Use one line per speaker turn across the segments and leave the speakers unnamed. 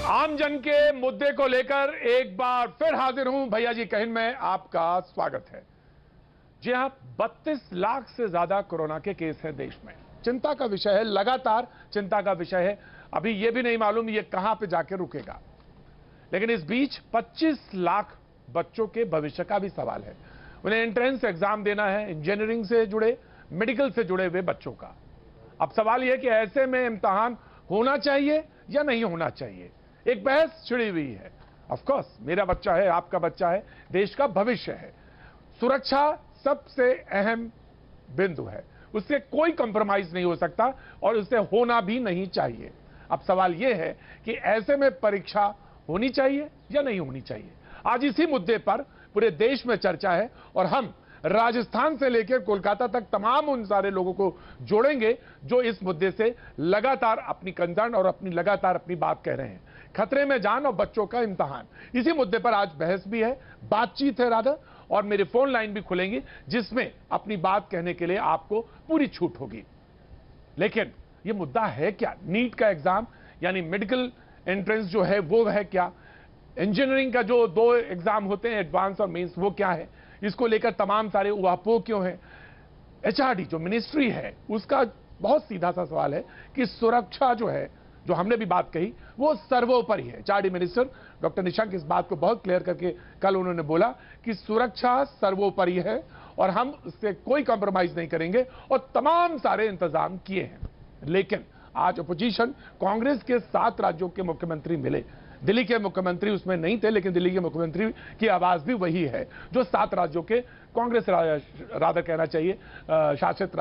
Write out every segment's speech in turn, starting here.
आमजन के मुद्दे को लेकर एक बार फिर हाजिर हूं भैया जी कहिन में आपका स्वागत है। जी हां, 32 लाख से ज्यादा कोरोना के केस हैं देश में। चिंता का विषय है, लगातार चिंता का विषय है। अभी यह भी नहीं मालूम ये कहां पे जाके रुकेगा। लेकिन इस बीच 25 लाख बच्चों के भविष्य का भी सवाल है। उन्हें एंट्रेंस एग्जाम देना है, इंजीनियरिंग से जुड़े, मेडिकल से जुड़े हुए बच्चों का। अब सवाल यह कि ऐसे में इम्तिहान होना चाहिए या नहीं होना चाहिए, एक बहस छिड़ी हुई है। ऑफ कोर्स मेरा बच्चा है, आपका बच्चा है, देश का भविष्य है। सुरक्षा सबसे अहम बिंदु है, उससे कोई कंप्रोमाइज नहीं हो सकता और उससे होना भी नहीं चाहिए। अब सवाल यह है कि ऐसे में परीक्षा होनी चाहिए या नहीं होनी चाहिए। आज इसी मुद्दे पर पूरे देश में चर्चा है और हम राजस्थान से लेकर कोलकाता तक तमाम उन सारे लोगों को जोड़ेंगे जो इस मुद्दे से लगातार अपनी कंसर्न और लगातार अपनी बात कह रहे हैं। खतरे में जान और बच्चों का इम्तिहान, इसी मुद्दे पर आज बहस भी है, बातचीत है राधा, और मेरे फोन लाइन भी खुलेंगी जिसमें अपनी बात कहने के लिए आपको पूरी छूट होगी। लेकिन यह मुद्दा है क्या? नीट का एग्जाम यानी मेडिकल एंट्रेंस जो है वो है क्या? इंजीनियरिंग का जो 2 एग्जाम होते हैं, एडवांस और मेंस, वो क्या है? इसको लेकर तमाम सारे उहापोह क्यों है? एचआरडी जो मिनिस्ट्री है उसका बहुत सीधा सा सवाल है कि सुरक्षा जो है, जो हमने भी बात कही, वो सर्वोपरि है। एचआरडी मिनिस्टर डॉक्टर निशंक इस बात को बहुत क्लियर करके कल उन्होंने बोला कि सुरक्षा सर्वोपरि है और हम उससे कोई कॉम्प्रोमाइज नहीं करेंगे और तमाम सारे इंतजाम किए हैं। लेकिन आज अपोजिशन कांग्रेस के 7 राज्यों के मुख्यमंत्री मिले। दिल्ली के मुख्यमंत्री उसमें नहीं थे, लेकिन दिल्ली के मुख्यमंत्री की आवाज भी वही है जो 7 राज्यों के कांग्रेस राधा कहना चाहिए शासित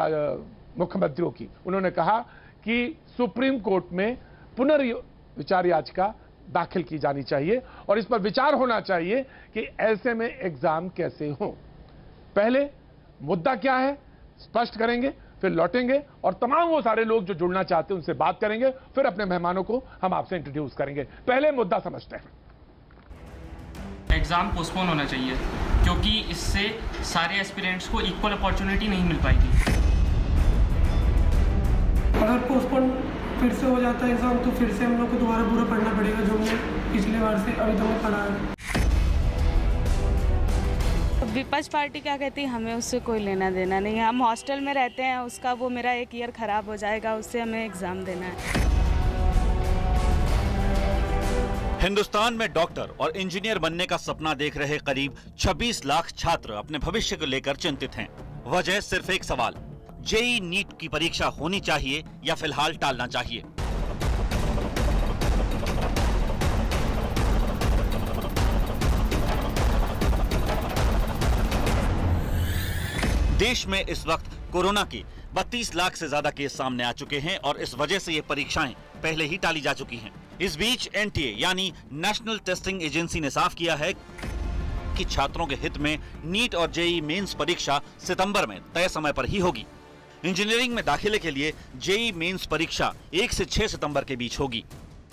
मुख्यमंत्रियों की। उन्होंने कहा कि सुप्रीम कोर्ट में पुनर्विचार याचिका दाखिल की जानी चाहिए और इस पर विचार होना चाहिए कि ऐसे में एग्जाम कैसे हो। पहले मुद्दा क्या है स्पष्ट करेंगे, फिर लौटेंगे और तमाम वो सारे लोग जो जुड़ना चाहते हैं उनसे बात करेंगे, फिर अपने मेहमानों को हम आपसे इंट्रोड्यूस करेंगे। पहले मुद्दा समझते हैं।
एग्जाम पोस्टपोन होना चाहिए क्योंकि इससे सारे एस्पिरेंट्स को इक्वल अपॉर्चुनिटी नहीं मिल पाएगी।
अगर पोस्टपोन फिर से हो जाता है एग्जाम तो फिर से हम लोग को दोबारा पूरा पढ़ना पड़ेगा जो हमने पिछली बार से अभी तक पढ़ा है।
विपक्ष पार्टी क्या कहती है, हमें उससे कोई लेना देना नहीं है। हम हॉस्टल में रहते हैं, उसका वो मेरा 1 ईयर खराब हो जाएगा, उससे हमें एग्जाम देना है।
हिंदुस्तान में डॉक्टर और इंजीनियर बनने का सपना देख रहे करीब 26 लाख छात्र अपने भविष्य को लेकर चिंतित हैं। वजह सिर्फ एक सवाल, जेईई नीट की परीक्षा होनी चाहिए या फिलहाल टालना चाहिए। देश में इस वक्त कोरोना के 32 लाख से ज्यादा केस सामने आ चुके हैं और इस वजह से ये परीक्षाएं पहले ही टाली जा चुकी हैं। इस बीच एनटीए यानी नेशनल टेस्टिंग एजेंसी ने साफ किया है कि छात्रों के हित में नीट और जेईई मेंस परीक्षा सितंबर में तय समय पर ही होगी। इंजीनियरिंग में दाखिले के लिए जेईई मेंस परीक्षा 1 से 6 सितंबर के बीच होगी।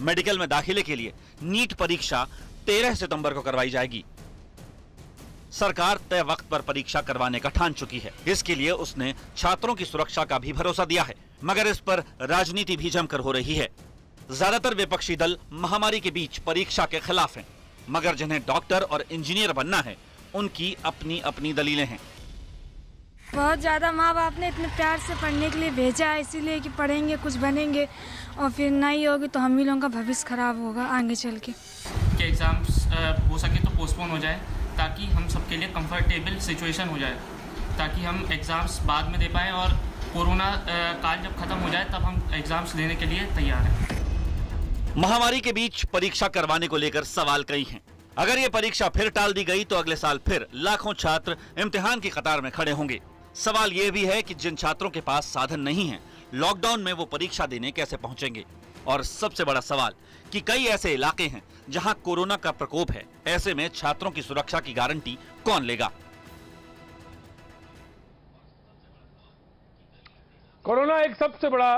मेडिकल में दाखिले के लिए नीट परीक्षा 13 सितंबर को करवाई जाएगी। सरकार तय वक्त पर परीक्षा करवाने का ठान चुकी है। इसके लिए उसने छात्रों की सुरक्षा का भी भरोसा दिया है, मगर इस पर राजनीति भी जमकर हो रही है। ज्यादातर विपक्षी दल महामारी के बीच परीक्षा के खिलाफ हैं, मगर जिन्हें डॉक्टर और इंजीनियर बनना है उनकी अपनी अपनी दलीलें हैं।
बहुत ज़्यादा माँ बाप ने इतने प्यार से पढ़ने के लिए भेजा है, इसीलिए कि पढ़ेंगे कुछ बनेंगे और फिर नहीं होगी तो हम ही लोगों का भविष्य खराब होगा आगे चल के।
एग्जाम्स हो सके तो पोस्टपोन हो जाए ताकि हम सबके लिए कंफर्टेबल सिचुएशन हो जाए, ताकि हम एग्ज़ाम्स बाद में दे पाएँ और कोरोना काल जब ख़त्म हो जाए तब हम एग्ज़ाम्स देने के लिए तैयार हैं।
महामारी के बीच परीक्षा करवाने को लेकर सवाल कई हैं। अगर ये परीक्षा फिर टाल दी गई तो अगले साल फिर लाखों छात्र इम्तिहान की कतार में खड़े होंगे। सवाल यह भी है कि जिन छात्रों के पास साधन नहीं है, लॉकडाउन में वो परीक्षा देने कैसे पहुंचेंगे। और सबसे बड़ा सवाल कि कई ऐसे इलाके हैं जहां कोरोना का प्रकोप है, ऐसे में छात्रों की सुरक्षा की गारंटी कौन लेगा।
कोरोना एक सबसे बड़ा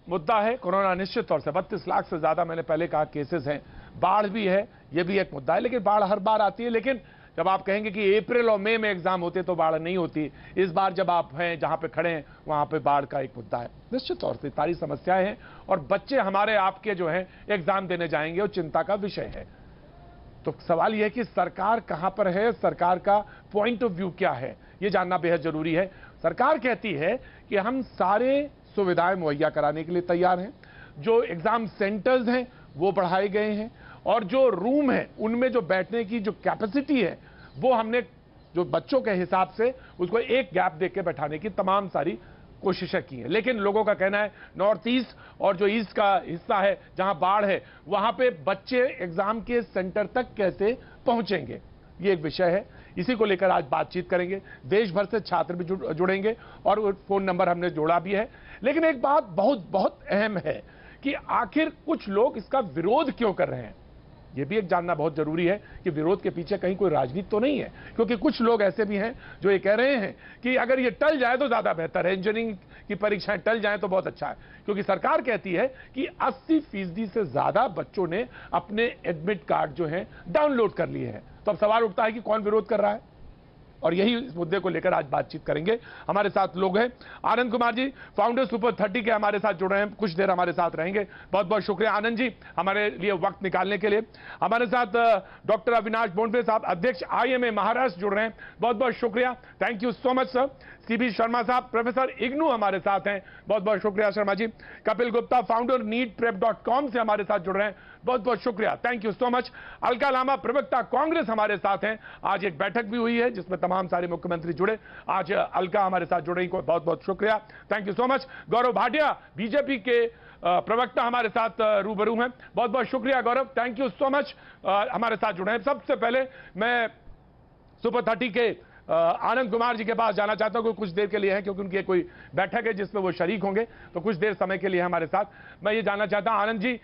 मुद्दा है। कोरोना निश्चित तौर से 32 लाख से ज्यादा मैंने पहले कहा केसेस हैं, बाढ़ भी है, यह भी एक मुद्दा है। लेकिन बाढ़ हर बार आती है, लेकिन जब आप कहेंगे कि अप्रैल और मई में एग्जाम होते तो बाढ़ नहीं होती, इस बार जब आप हैं जहां पे खड़े हैं वहां पे बाढ़ का एक मुद्दा है। निश्चित तौर से सारी समस्याएं हैं और बच्चे हमारे आपके जो हैं एग्जाम देने जाएंगे और चिंता का विषय है। तो सवाल यह है कि सरकार कहां पर है, सरकार का पॉइंट ऑफ व्यू क्या है, यह जानना बेहद जरूरी है। सरकार कहती है कि हम सारे सुविधाएं मुहैया कराने के लिए तैयार हैं, जो एग्जाम सेंटर्स हैं वो बढ़ाए गए हैं और जो रूम है उनमें जो बैठने की जो कैपेसिटी है वो हमने जो बच्चों के हिसाब से उसको एक गैप देके बैठाने की तमाम सारी कोशिशें की हैं। लेकिन लोगों का कहना है नॉर्थ ईस्ट और जो ईस्ट का हिस्सा है जहां बाढ़ है वहां पे बच्चे एग्जाम के सेंटर तक कैसे पहुंचेंगे, ये एक विषय है। इसी को लेकर आज बातचीत करेंगे। देश भर से छात्र भी जुड़ेंगे और फोन नंबर हमने जोड़ा भी है। लेकिन एक बात बहुत बहुत अहम है कि आखिर कुछ लोग इसका विरोध क्यों कर रहे हैं, यह भी एक जानना बहुत जरूरी है कि विरोध के पीछे कहीं कोई राजनीति तो नहीं है। क्योंकि कुछ लोग ऐसे भी हैं जो ये कह रहे हैं कि अगर ये टल जाए तो ज्यादा बेहतर है, इंजीनियरिंग की परीक्षाएं टल जाएं तो बहुत अच्छा है। क्योंकि सरकार कहती है कि 80% से ज्यादा बच्चों ने अपने एडमिट कार्ड जो है डाउनलोड कर लिए हैं। तो अब सवाल उठता है कि कौन विरोध कर रहा है, और यही इस मुद्दे को लेकर आज बातचीत करेंगे। हमारे साथ लोग हैं आनंद कुमार जी, फाउंडर सुपर 30 के हमारे साथ जुड़ रहे हैं, कुछ देर हमारे साथ रहेंगे। बहुत बहुत शुक्रिया आनंद जी हमारे लिए वक्त निकालने के लिए। हमारे साथ डॉक्टर अविनाश बोंडे साहब, अध्यक्ष IMA महाराष्ट्र जुड़ रहे हैं, बहुत बहुत शुक्रिया, thank you so much sir. CB Sharma साहब, प्रोफेसर इग्नू हमारे साथ हैं, बहुत बहुत शुक्रिया शर्मा जी। कपिल गुप्ता, फाउंडर neetprep.com से हमारे साथ जुड़ रहे हैं, बहुत बहुत शुक्रिया, thank you so much. Alka Lama, प्रवक्ता कांग्रेस हमारे साथ हैं। आज एक बैठक भी हुई है जिसमें तमाम सारे मुख्यमंत्री जुड़े, आज अलका हमारे साथ जुड़ रही, बहुत बहुत शुक्रिया, thank you so much. Gaurav Bhatia, BJP के प्रवक्ता हमारे साथ रूबरू हैं, बहुत बहुत शुक्रिया गौरव, थैंक यू सो मच, हमारे साथ जुड़े हैं। सबसे पहले मैं सुपर 30 के आनंद कुमार जी के पास जाना चाहता हूं, कुछ देर के लिए है क्योंकि उनकी कोई बैठक है जिसमें वो शरीक होंगे, तो कुछ देर समय के लिए हमारे साथ। मैं ये जानना चाहता हूं आनंद जी,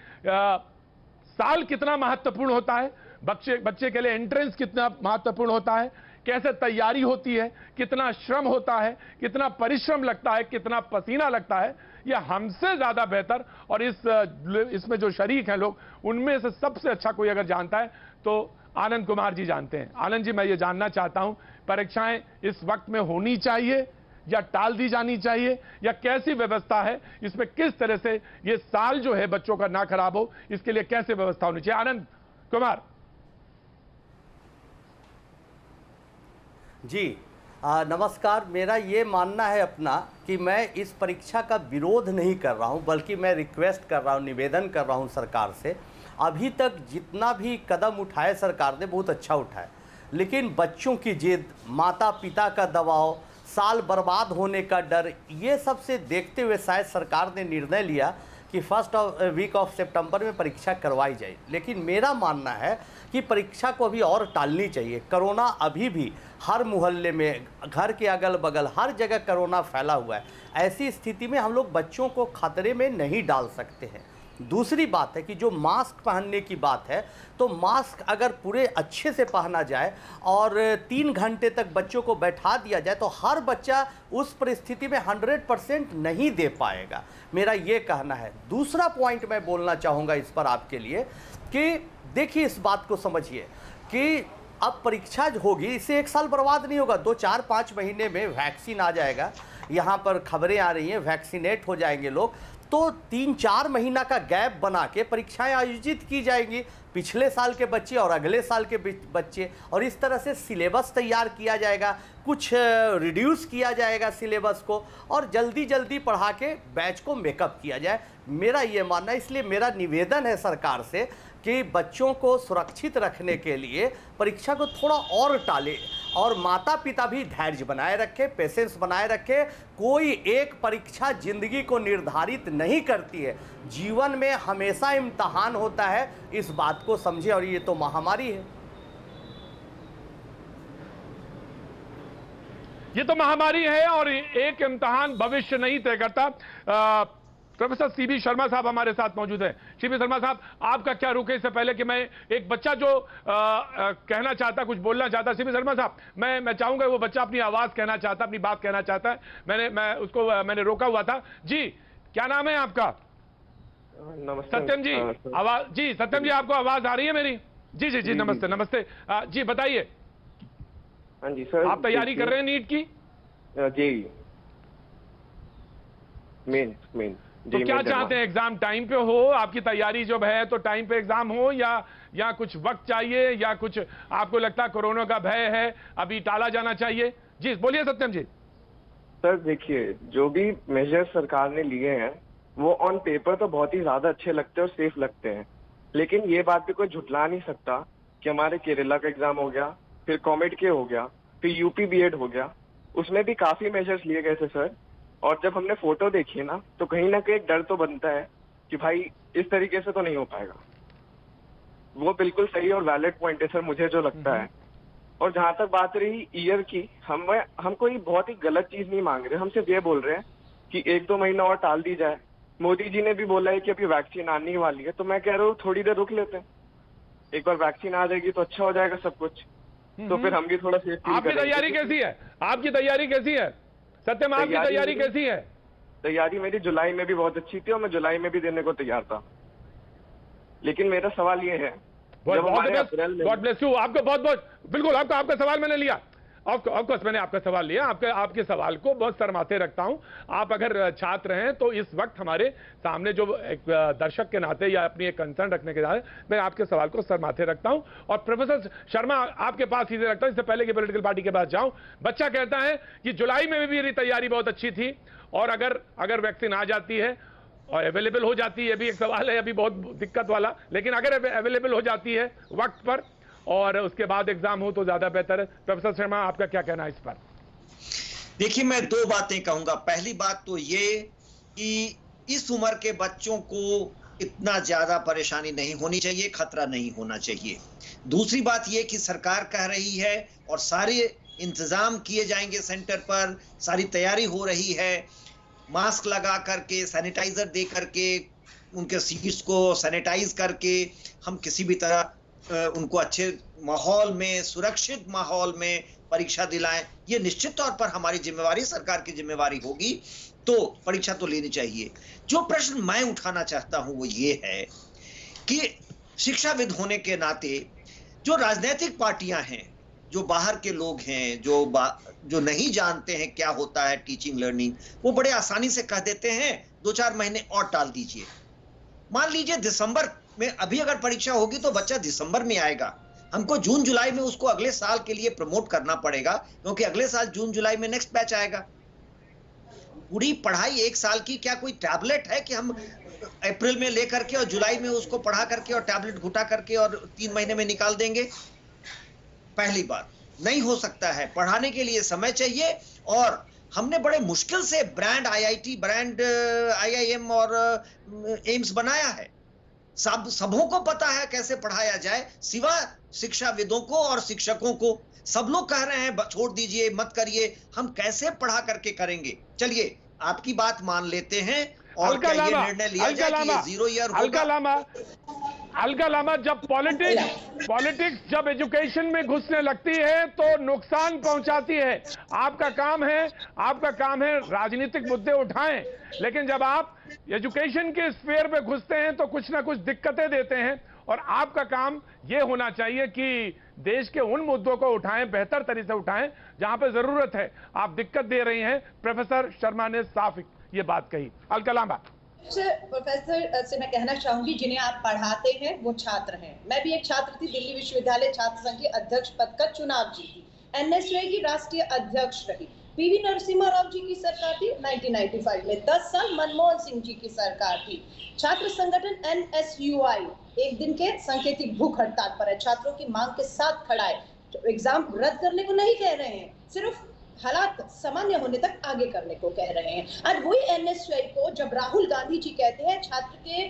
साल कितना महत्वपूर्ण होता है, बच्चे के लिए एंट्रेंस कितना महत्वपूर्ण होता है, कैसे तैयारी होती है, कितना श्रम होता है, कितना परिश्रम लगता है, कितना पसीना लगता है, यह हमसे ज्यादा बेहतर और इसमें जो शरीक हैं लोग, उनमें से सबसे अच्छा कोई अगर जानता है तो आनंद कुमार जी जानते हैं। आनंद जी, मैं ये जानना चाहता हूं, परीक्षाएं इस वक्त में होनी चाहिए या टाल दी जानी चाहिए, या कैसी व्यवस्था है इसमें, किस तरह से ये साल जो है बच्चों का ना खराब हो, इसके लिए कैसे व्यवस्था होनी चाहिए? आनंद कुमार
जी नमस्कार। मेरा ये मानना है अपना कि मैं इस परीक्षा का विरोध नहीं कर रहा हूँ, बल्कि मैं रिक्वेस्ट कर रहा हूँ, निवेदन कर रहा हूँ सरकार से। अभी तक जितना भी कदम उठाए सरकार ने बहुत अच्छा उठाया, लेकिन बच्चों की जिद, माता पिता का दबाव, साल बर्बाद होने का डर, ये सब से देखते हुए शायद सरकार ने निर्णय लिया कि फर्स्ट वीक ऑफ सितंबर में परीक्षा करवाई जाए। लेकिन मेरा मानना है कि परीक्षा को अभी और टालनी चाहिए। कोरोना अभी भी हर मोहल्ले में, घर के अगल बगल, हर जगह कोरोना फैला हुआ है। ऐसी स्थिति में हम लोग बच्चों को खतरे में नहीं डाल सकते हैं। दूसरी बात है कि जो मास्क पहनने की बात है, तो मास्क अगर पूरे अच्छे से पहना जाए और 3 घंटे तक बच्चों को बैठा दिया जाए तो हर बच्चा उस परिस्थिति में 100% नहीं दे पाएगा, मेरा ये कहना है। दूसरा पॉइंट मैं बोलना चाहूँगा इस पर आपके लिए कि देखिए, इस बात को समझिए कि अब परीक्षा होगी, इससे 1 साल बर्बाद नहीं होगा। 2, 4, 5 महीने में वैक्सीन आ जाएगा, यहाँ पर खबरें आ रही हैं वैक्सीनेट हो जाएंगे लोग, तो 3-4 महीना का गैप बना के परीक्षाएं आयोजित की जाएंगी, पिछले साल के बच्चे और अगले साल के बच्चे, और इस तरह से सिलेबस तैयार किया जाएगा, कुछ रिड्यूस किया जाएगा सिलेबस को, और जल्दी जल्दी पढ़ा के बैच को मेकअप किया जाए, मेरा ये मानना है। इसलिए मेरा निवेदन है सरकार से कि बच्चों को सुरक्षित रखने के लिए परीक्षा को थोड़ा और टाले, और माता पिता भी धैर्य बनाए रखे, पेशेंस बनाए रखे। कोई एक परीक्षा जिंदगी को निर्धारित नहीं करती है, जीवन में हमेशा इम्तिहान होता है, इस बात को समझे, और ये तो महामारी है।
ये तो महामारी है और एक इम्तिहान भविष्य नहीं तय करता। प्रोफेसर CB शर्मा साहब हमारे साथ मौजूद हैं। CB शर्मा साहब, आपका क्या रुख है? इससे पहले कि मैं एक बच्चा जो कहना चाहता, कुछ बोलना चाहता, CB शर्मा साहब, मैं चाहूंगा वो बच्चा अपनी आवाज कहना चाहता, अपनी बात कहना चाहता है। मैंने रोका हुआ था। जी, क्या नाम है आपका?
नमस्ते
सत्यम जी, आवाज जी, सत्यम जी, आपको आवाज आ रही है मेरी? जी जी जी, नमस्ते नमस्ते जी, बताइए।
हाँ जी सर।
आप तैयारी कर रहे हैं नीट की?
जी मेन
तो क्या चाहते हैं, एग्जाम टाइम पे हो? आपकी तैयारी जब है तो टाइम पे एग्जाम हो, या कुछ वक्त चाहिए, या कुछ आपको लगता है कोरोना का भय है अभी टाला जाना चाहिए? जी बोलिए सत्यम जी।
सर देखिए, जो भी मेजर सरकार ने लिए हैं वो ऑन पेपर तो बहुत ही ज्यादा अच्छे लगते हैं और सेफ लगते हैं, लेकिन ये बात भी कोई झुटला नहीं सकता कि हमारे केरला का एग्जाम हो गया, फिर कॉमेड के हो गया, फिर यूपी बीएड हो गया, उसमें भी काफी मेजर्स लिए गए थे सर। और जब हमने फोटो देखी ना तो कहीं ना कहीं एक डर तो बनता है कि भाई इस तरीके से तो नहीं हो पाएगा। वो बिल्कुल सही और वैलिड पॉइंट है सर, मुझे जो लगता है। और जहां तक बात रही ईयर की, हम कोई बहुत ही गलत चीज नहीं मांग रहे, हम सिर्फ ये बोल रहे हैं कि 1-2 महीना और टाल दी जाए। मोदी जी ने भी बोला है कि अभी वैक्सीन आने वाली है, तो मैं कह रहा हूँ थोड़ी देर रुक लेते हैं, एक बार वैक्सीन आ जाएगी तो अच्छा हो जाएगा सब कुछ, तो फिर हम भी थोड़ा सेफ फील
आपकी तैयारी कैसी है? आपकी तैयारी कैसी है सत्यम? आपकी तैयारी कैसी है?
तैयारी मेरी जुलाई में भी बहुत अच्छी थी और मैं जुलाई में भी देने को तैयार था, लेकिन मेरा सवाल ये है,
गॉड ब्लेस यू, आपको बहुत बहुत बिल्कुल, आपका सवाल मैंने लिया, ऑफकोर्स मैंने आपका सवाल लिया, आपके सवाल को बहुत सरमाते रखता हूं। आप अगर छात्र हैं तो इस वक्त हमारे सामने जो एक दर्शक के नाते या अपनी एक कंसर्न रखने के नाते मैं आपके सवाल को सरमाते रखता हूं। और प्रोफेसर शर्मा आपके पास सीधे रखता हूं, इससे पहले कि पॉलिटिकल पार्टी के पास जाऊं। बच्चा कहता है कि जुलाई में भी मेरी तैयारी बहुत अच्छी थी, और अगर वैक्सीन आ जाती है और अवेलेबल हो जाती है, अभी एक सवाल है अभी बहुत दिक्कत वाला, लेकिन अगर अवेलेबल हो जाती है वक्त पर और उसके बाद एग्जाम हो तो ज्यादा बेहतर है। प्रोफेसर शर्मा आपका क्या कहना है इस पर?
देखिए, मैं 2 बातें कहूंगा। पहली बात तो ये कि इस उम्र के बच्चों को इतना ज्यादा परेशानी नहीं होनी चाहिए, खतरा नहीं होना चाहिए। दूसरी बात ये कि सरकार कह रही है और सारे इंतजाम किए जाएंगे, सेंटर पर सारी तैयारी हो रही है, मास्क लगा करके, सैनिटाइजर दे करके, उनके सीट्स को सैनिटाइज करके हम किसी भी तरह उनको अच्छे माहौल में, सुरक्षित माहौल में परीक्षा दिलाएं। ये निश्चित तौर पर हमारी जिम्मेवारी, सरकार की जिम्मेवारी होगी, तो परीक्षा तो लेनी चाहिए। जो प्रश्न मैं उठाना चाहता हूं वो ये है कि शिक्षाविद होने के नाते जो राजनीतिक पार्टियां हैं, जो बाहर के लोग हैं, जो नहीं जानते हैं क्या होता है टीचिंग लर्निंग, वो बड़े आसानी से कह देते हैं 2-4 महीने और टाल दीजिए। मान लीजिए दिसंबर में अभी अगर परीक्षा होगी तो बच्चा दिसंबर में आएगा, हमको जून जुलाई में उसको अगले साल के लिए प्रमोट करना पड़ेगा, क्योंकि अगले साल जून जुलाई में नेक्स्ट बैच आएगा। पूरी पढ़ाई 1 साल की क्या कोई टैबलेट है कि हम अप्रैल में लेकर के और जुलाई में उसको पढ़ा करके और टैबलेट घुटा करके और 3 महीने में निकाल देंगे? पहली बात, नहीं हो सकता है। पढ़ाने के लिए समय चाहिए, और हमने बड़े मुश्किल से ब्रांड IIT, ब्रांड IIM और एम्स बनाया है। सबों को पता है कैसे पढ़ाया जाए, सिवा शिक्षाविदों को और शिक्षकों को। सब लोग कह रहे हैं छोड़ दीजिए, मत करिए, हम कैसे पढ़ा करके करेंगे? चलिए आपकी बात मान लेते हैं और क्या ये निर्णय लिया जाए कि ये 0 ईयर होगा?
अलका लामा, जब पॉलिटिक्स जब एजुकेशन में घुसने लगती है तो नुकसान पहुंचाती है। आपका काम है राजनीतिक मुद्दे उठाएं, लेकिन जब आप एजुकेशन के स्फीयर में घुसते हैं तो कुछ ना कुछ दिक्कतें देते हैं। और आपका काम यह होना चाहिए कि देश के उन मुद्दों को उठाएं, बेहतर तरीके से उठाएं जहां पर जरूरत है। आप दिक्कत दे रही हैं। प्रोफेसर शर्मा ने साफ ये बात कही। अलका लामा,
प्रोफेसर से मैं कहना चाहूंगी, जिन्हें आप पढ़ाते हैं वो छात्र हैं। मैं भी एक छात्र थी, दिल्ली विश्वविद्यालय छात्र संघ के अध्यक्ष पद का चुनाव जीती, NSUI की राष्ट्रीय अध्यक्ष रही। PV नरसिम्हा राव जी की सरकार थी 1995 में, 10 साल मनमोहन सिंह जी की सरकार थी। छात्र संगठन NSUI एक दिन के सांकेतिक भूख हड़ताल पर है, छात्रों की मांग के साथ खड़ा है। एग्जाम रद्द करने को नहीं कह रहे हैं, सिर्फ हालात सामान्य होने तक आगे करने को कह रहे हैं। आज वही NSUI को जब राहुल गांधी जी कहते हैं छात्र के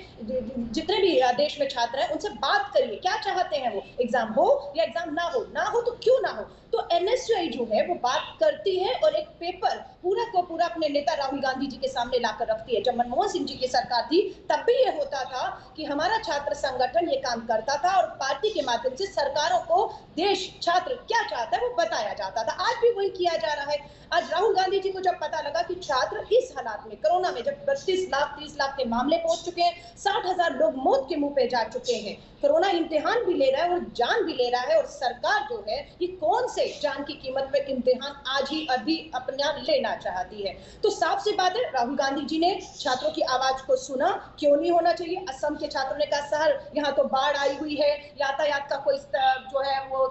जितने भी देश में छात्र हैं उनसे बात करिए, क्या चाहते हैं वो, एग्जाम हो या एग्जाम ना हो तो क्यों ना हो, तो NSUI जो है वो बात करती है और एक पेपर पूरा को पूरा अपने नेता राहुल गांधी जी के सामने लाकर रखती है। जब मनमोहन सिंह जी की सरकार थी तब भी ये होता था कि हमारा छात्र संगठन ये काम करता था और पार्टी के माध्यम से सरकारों को देश छात्र क्या चाहता है वो बताया जाता था। आज भी वही किया जा रहा है। आज राहुल गांधी जी को जब पता लगा कि छात्र इस हालात में, कोरोना में, जब 32 लाख 30 लाख के मामले पहुंच चुके हैं, 60,000 लोग मौत के मुंह पे जा चुके हैं, कोरोना इम्तिहान भी ले रहा है और जान भी ले रहा है, और सरकार जो है ये कौन से से जान की कीमत पे इम्तिहान आज ही अभी अपना लेना चाहती है। तो साफ सी बात है, राहुल गांधी जी ने छात्रों की आवाज को सुना, क्यों नहीं होना चाहिए। असम के छात्रों ने कहा सर यहाँ तो बाढ़ आई हुई है, यातायात का कोई जो है वो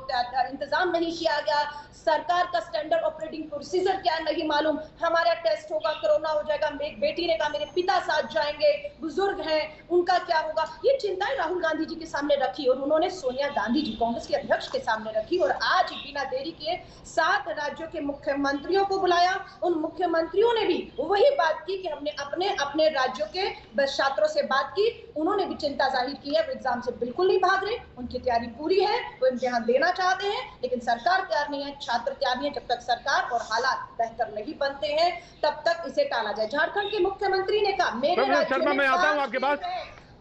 इंतजाम नहीं किया गया, सरकार का स्टैंडर्ड ऑपरेटिंग प्रोसीजर क्या है नहीं मालूम, हमारा टेस्ट होगा, कोरोना हो जाएगा, मेरी बेटी ने कहा मेरे पिता साथ जाएंगे, बुजुर्ग हैं उनका क्या होगा। ये चिंताएं राहुल गांधी जी के सामने रखी और उन्होंने सोनिया गांधी जी कांग्रेस के अध्यक्ष के सामने रखी और आज बिना देरी किए 7 राज्यों के मुख्यमंत्रियों को बुलाया। उन मुख्यमंत्रियों ने भी वही बात की कि हमने अपने अपने राज्यों के छात्रों से बात की, उन्होंने भी चिंता जाहिर की है, वो एग्जाम से बिल्कुल नहीं भाग रहे, उनकी तैयारी पूरी है, वो इम्तिहान देना चाहते हैं, लेकिन सरकार तैयार नहीं है, छात्र तैयार नहीं है। जब तक सरकार और हालात बेहतर नहीं बनते हैं तब तक इसे टाला जाए। झारखंड के मुख्यमंत्री ने कहा मेरे राज्य में
मैं आता हूं आपके पास,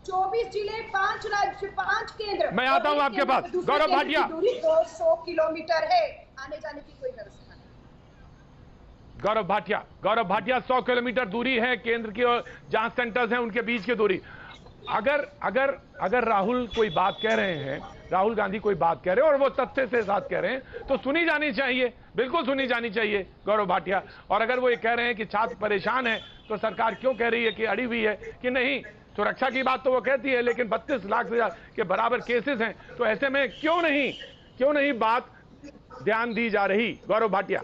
24 जिले, 5 राज्य, 5 केंद्र,
मैं आता हूं आपके पास। गौरव भाटिया,
दूरी 200 किलोमीटर है, आने जाने की कोई व्यवस्था नहीं।
गौरव भाटिया 100 किलोमीटर दूरी है केंद्र की और जहां सेंटर्स हैं उनके बीच की दूरी। अगर राहुल कोई बात कह रहे हैं, राहुल गांधी कोई बात कह रहे हैं और वो तथ्य से साथ कह रहे हैं तो सुनी जानी चाहिए, बिल्कुल सुनी जानी चाहिए गौरव भाटिया। और अगर वो ये कह रहे हैं कि छात्र परेशान है तो सरकार क्यों कह रही है कि अड़ी हुई है कि नहीं, सुरक्षा की बात तो वो कहती है लेकिन 32 लाख से के बराबर केसेस हैं, तो ऐसे में क्यों नहीं बात ध्यान दी जा रही। गौरव भाटिया,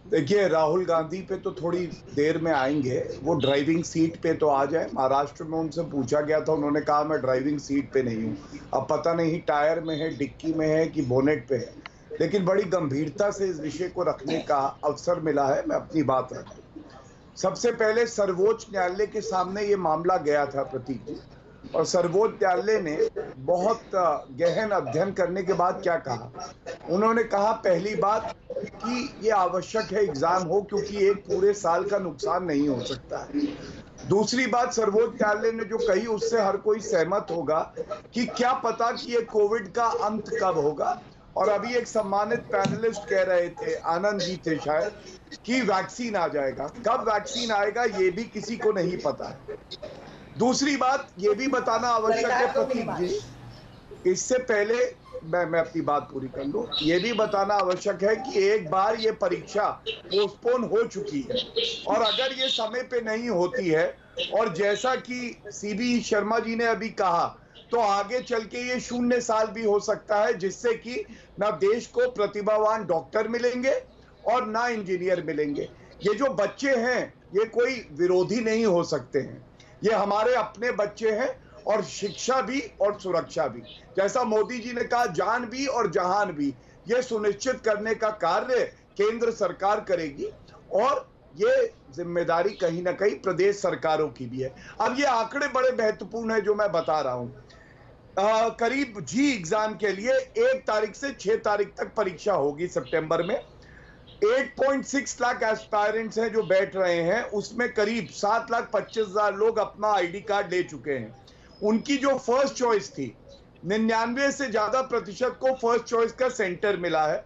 देखिए राहुल गांधी पे तो थोड़ी देर में आएंगे, वो ड्राइविंग सीट पे तो आ जाए। महाराष्ट्र में उनसे पूछा गया था, उन्होंने कहा मैं ड्राइविंग सीट पे नहीं हूँ। अब पता नहीं टायर में है, डिक्की में है कि बोनेट पे है, लेकिन बड़ी गंभीरता से इस विषय को रखने का अवसर मिला है। मैं अपनी बात रखूं, सबसे पहले सर्वोच्च न्यायालय के सामने ये मामला गया था प्रतीक जी, और सर्वोच्च न्यायालय ने बहुत गहन अध्ययन करने के बाद क्या कहा, उन्होंने कहा पहली बात कि ये आवश्यक है एग्जाम हो क्योंकि एक पूरे साल का नुकसान नहीं हो सकता है। दूसरी बात सर्वोच्च न्यायालय ने जो कही उससे हर कोई सहमत होगा कि क्या पता कि ये कोविड का अंत कब होगा। और अभी एक सम्मानित पैनलिस्ट कह रहे थे, आनंद जी थे शायद, कि वैक्सीन आ जाएगा। कब वैक्सीन आएगा ये भी किसी को नहीं पता है। दूसरी बात ये भी बताना आवश्यक है प्रतीक जी, इससे पहले मैं अपनी बात पूरी कर लूं, ये भी बताना आवश्यक है कि एक बार ये परीक्षा पोस्टपोन हो चुकी है और अगर ये समय पे नहीं होती है और जैसा कि सीबी शर्मा जी ने अभी कहा तो आगे चल के ये 0 साल भी हो सकता है, जिससे कि ना देश को प्रतिभावान डॉक्टर मिलेंगे और ना इंजीनियर मिलेंगे। ये जो बच्चे हैं ये कोई विरोधी नहीं हो सकते हैं, ये हमारे अपने बच्चे हैं और शिक्षा भी और सुरक्षा भी, जैसा मोदी जी ने कहा जान भी और जहान भी, ये सुनिश्चित करने का कार्य केंद्र सरकार करेगी और ये जिम्मेदारी कहीं ना कहीं प्रदेश सरकारों की भी है। अब ये आंकड़े बड़े महत्वपूर्ण है जो मैं बता रहा हूं। करीब जी एग्जाम के लिए 1 तारीख से 6 तारीख तक परीक्षा होगी सितंबर में। 8.6 लाख एस्पायरेंट्स हैं जो बैठ रहे हैं, उसमें करीब 7,25,000 लोग अपना आईडी कार्ड ले चुके हैं। उनकी जो फर्स्ट चॉइस थी 99 से ज्यादा प्रतिशत को फर्स्ट चॉइस का सेंटर मिला है।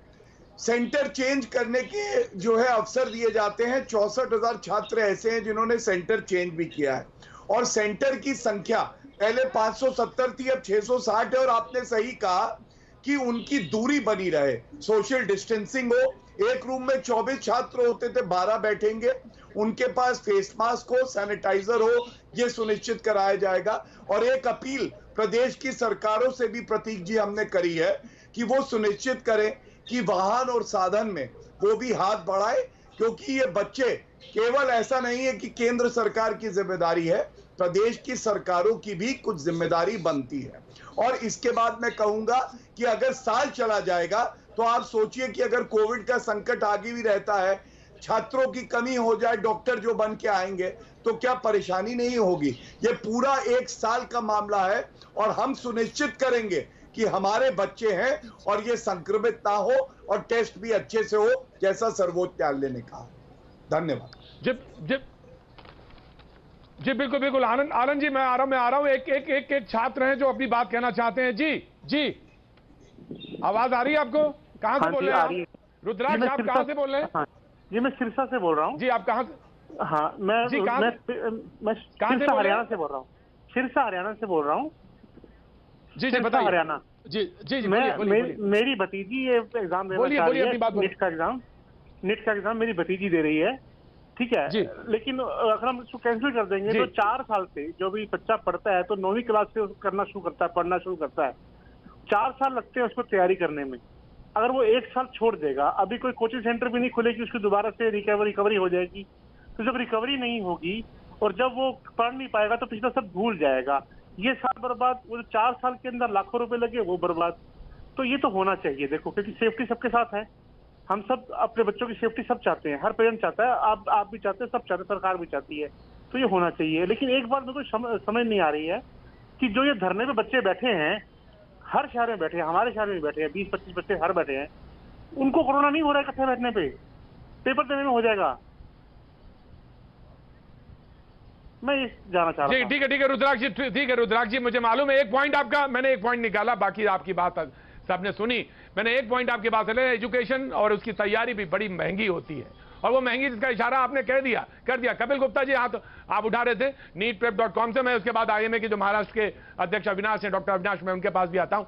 सेंटर चेंज करने के जो है अवसर दिए जाते हैं। 64,000 छात्र ऐसे हैं जिन्होंने सेंटर चेंज भी किया है और सेंटर की संख्या पहले 570 थी, अब 660 है। और आपने सही कहा कि उनकी दूरी बनी रहे, सोशल डिस्टेंसिंग हो। एक रूम में 24 छात्र होते थे, 12 बैठेंगे, उनके पास फेस मास्क हो, सैनिटाइजर हो, ये सुनिश्चित कराया जाएगा। और एक अपील प्रदेश की सरकारों से भी प्रतीक जी हमने करी है कि वो सुनिश्चित करें कि वाहन और साधन में वो भी हाथ बढ़ाए, क्योंकि ये बच्चे केवल ऐसा नहीं है कि केंद्र सरकार की जिम्मेदारी है, प्रदेश की सरकारों की भी कुछ जिम्मेदारी बनती है। और इसके बाद मैं कहूंगा कि अगर साल चला जाएगा तो आप सोचिए कि अगर कोविड का संकट आगे भी रहता है, छात्रों की कमी हो जाए, डॉक्टर जो बन के आएंगे, तो क्या परेशानी नहीं होगी। ये पूरा 1 साल का मामला है और हम सुनिश्चित करेंगे कि हमारे बच्चे हैं और ये संक्रमित ना हो और टेस्ट भी अच्छे से हो, जैसा सर्वोच्च न्यायालय ने कहा। धन्यवाद।
जी बिल्कुल आनंद जी, मैं आ रहा हूं। एक छात्र हैं जो अपनी बात कहना चाहते हैं। जी आवाज आ रही है आपको? कहां से बोल रहे हैं आप? रुद्राक्ष, आप कहां से बोल रहे हैं?
हाँ, जी मैं सिरसा से बोल रहा हूँ।
जी आप कहां से?
हाँ मैं सिरसा हरियाणा से बोल रहा हूँ। सिरसा हरियाणा से बोल रहा हूँ।
जी बताइए।
हरियाणा।
जी जी जी, बोलिए।
मेरी भतीजी ये एग्जाम देना चाह रही है, नीट का एग्जाम मेरी भतीजी दे रही है, ठीक है। लेकिन अगर हम इसको कैंसिल कर देंगे तो 4 साल से जो भी बच्चा पढ़ता है तो 9वीं क्लास से करना शुरू करता है, पढ़ना शुरू करता है, 4 साल लगते हैं उसको तैयारी करने में। अगर वो 1 साल छोड़ देगा, अभी कोई कोचिंग सेंटर भी नहीं खुलेगी, उसकी दोबारा से रिकवरी हो जाएगी। तो जब रिकवरी नहीं होगी और जब वो पढ़ नहीं पाएगा तो पिछला सब भूल जाएगा, ये साल बर्बाद, वो 4 साल के अंदर लाखों रुपए लगे वो बर्बाद। तो ये तो होना चाहिए देखो, क्योंकि सेफ्टी सबके साथ है, हम सब अपने बच्चों की सेफ्टी सब चाहते हैं, हर पेरेंट चाहता है, आप भी चाहते हैं, सब चाहते हैं, सरकार भी चाहती है, तो ये होना चाहिए। लेकिन एक बात मेरे को समझ नहीं आ रही है कि जो ये धरने पे बच्चे बैठे हैं, हर शहर में बैठे हैं, हमारे शहर में बैठे हैं, 20-25 बच्चे हर बैठे हैं, उनको कोरोना नहीं हो रहा है इकट्ठे बैठने पे, पेपर देने में हो जाएगा। मैं ये जाना चाह रहा हूं।
ठीक है रुद्राक्ष जी, ठीक है रुद्राक्ष जी, मुझे मालूम है एक पॉइंट आपका, मैंने एक पॉइंट निकाला, बाकी आपकी बात सबने सुनी। मैंने एक पॉइंट आपके पास है, एजुकेशन और उसकी तैयारी भी बड़ी महंगी होती है, और वो महंगी जिसका इशारा आपने कर दिया। कपिल गुप्ता जी हाथ आप उठा रहे थे neetprep.com से, मैं उसके बाद IMA के जो महाराष्ट्र के अध्यक्ष अविनाश हैं, डॉक्टर अविनाश, मैं उनके पास भी आता हूं।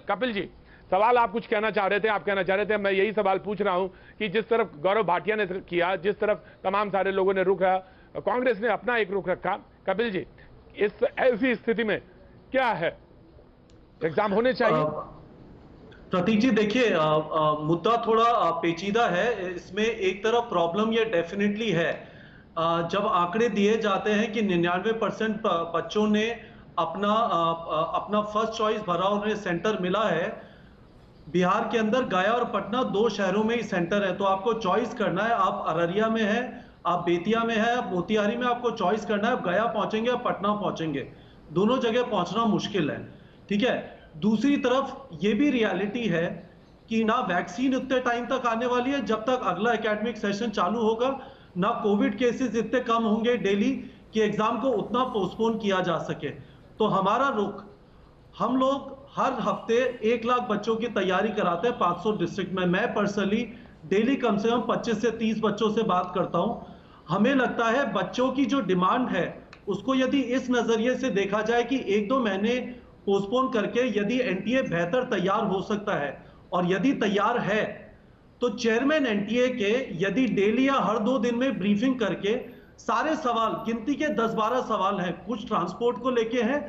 कपिल जी, सवाल आप कुछ कहना चाह रहे थे, आप कहना चाह रहे थे, मैं यही सवाल पूछ रहा हूं कि जिस तरफ गौरव भाटिया ने किया, जिस तरफ तमाम सारे लोगों ने रुख, कांग्रेस ने अपना एक रुख रखा, कपिल जी इस ऐसी स्थिति में क्या है, एग्जाम होने चाहिए?
प्रतीक जी देखिए, मुद्दा थोड़ा पेचीदा है। इसमें एक तरफ प्रॉब्लम ये डेफिनेटली है, जब आंकड़े दिए जाते हैं कि 99% बच्चों ने अपना फर्स्ट चॉइस भरा, उन्हें सेंटर मिला है। बिहार के अंदर गया और पटना 2 शहरों में ही सेंटर है, तो आपको चॉइस करना है, आप अररिया में है, आप बेतिया में है, आप मोतिहारी में, आपको चॉइस करना है, आप गया पहुंचेंगे, आप पटना पहुंचेंगे, दोनों जगह पहुंचना मुश्किल है, ठीक है। दूसरी तरफ ये भी रियलिटी है कि ना वैक्सीन उतने टाइम तक आने वाली है जब तक अगला एकेडमिक सेशन चालू होगा, ना कोविड केसेस इतने कम होंगे डेली कि एग्जाम को उतना पोस्टपोन किया जा सके। तो हमारा रुख, हम लोग हर हफ्ते 1 लाख बच्चों की तैयारी कराते हैं 500 डिस्ट्रिक्ट में। मैं पर्सनली डेली कम से कम 25 से 30 बच्चों से बात करता हूं। हमें लगता है बच्चों की जो डिमांड है उसको यदि इस नजरिए से देखा जाए कि 1-2 महीने पोस्टपोन करके यदि एनटीए बेहतर तैयार हो सकता है, और यदि तैयार है तो चेयरमैन एनटीए के यदि डेली या हर 2 दिन में ब्रीफिंग करके सारे सवाल, गिनती के 10-12 सवाल हैं, कुछ ट्रांसपोर्ट को लेके हैं,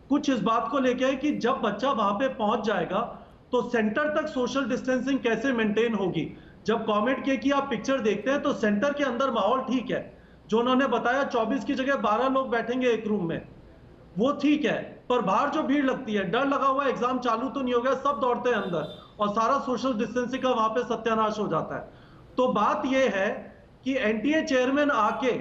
कुछ इस बात को लेके है कि जब बच्चा वहां पे पहुंच जाएगा तो सेंटर तक सोशल डिस्टेंसिंग कैसे मेंटेन होगी। जब कॉमेंट किए कि आप पिक्चर देखते हैं तो सेंटर के अंदर माहौल ठीक है, जो उन्होंने बताया 24 की जगह 12 लोग बैठेंगे एक रूम में, वो ठीक है, पर बाहर जो भीड़ लगती है, डर लगा हुआ, एग्जाम चालू तो नहीं हो गया, सब दौड़ते हैं अंदर और सारा सोशल डिस्टेंसिंग का वहां पे सत्यानाश हो जाता है। तो बात यह है कि एनटीए चेयरमैन आके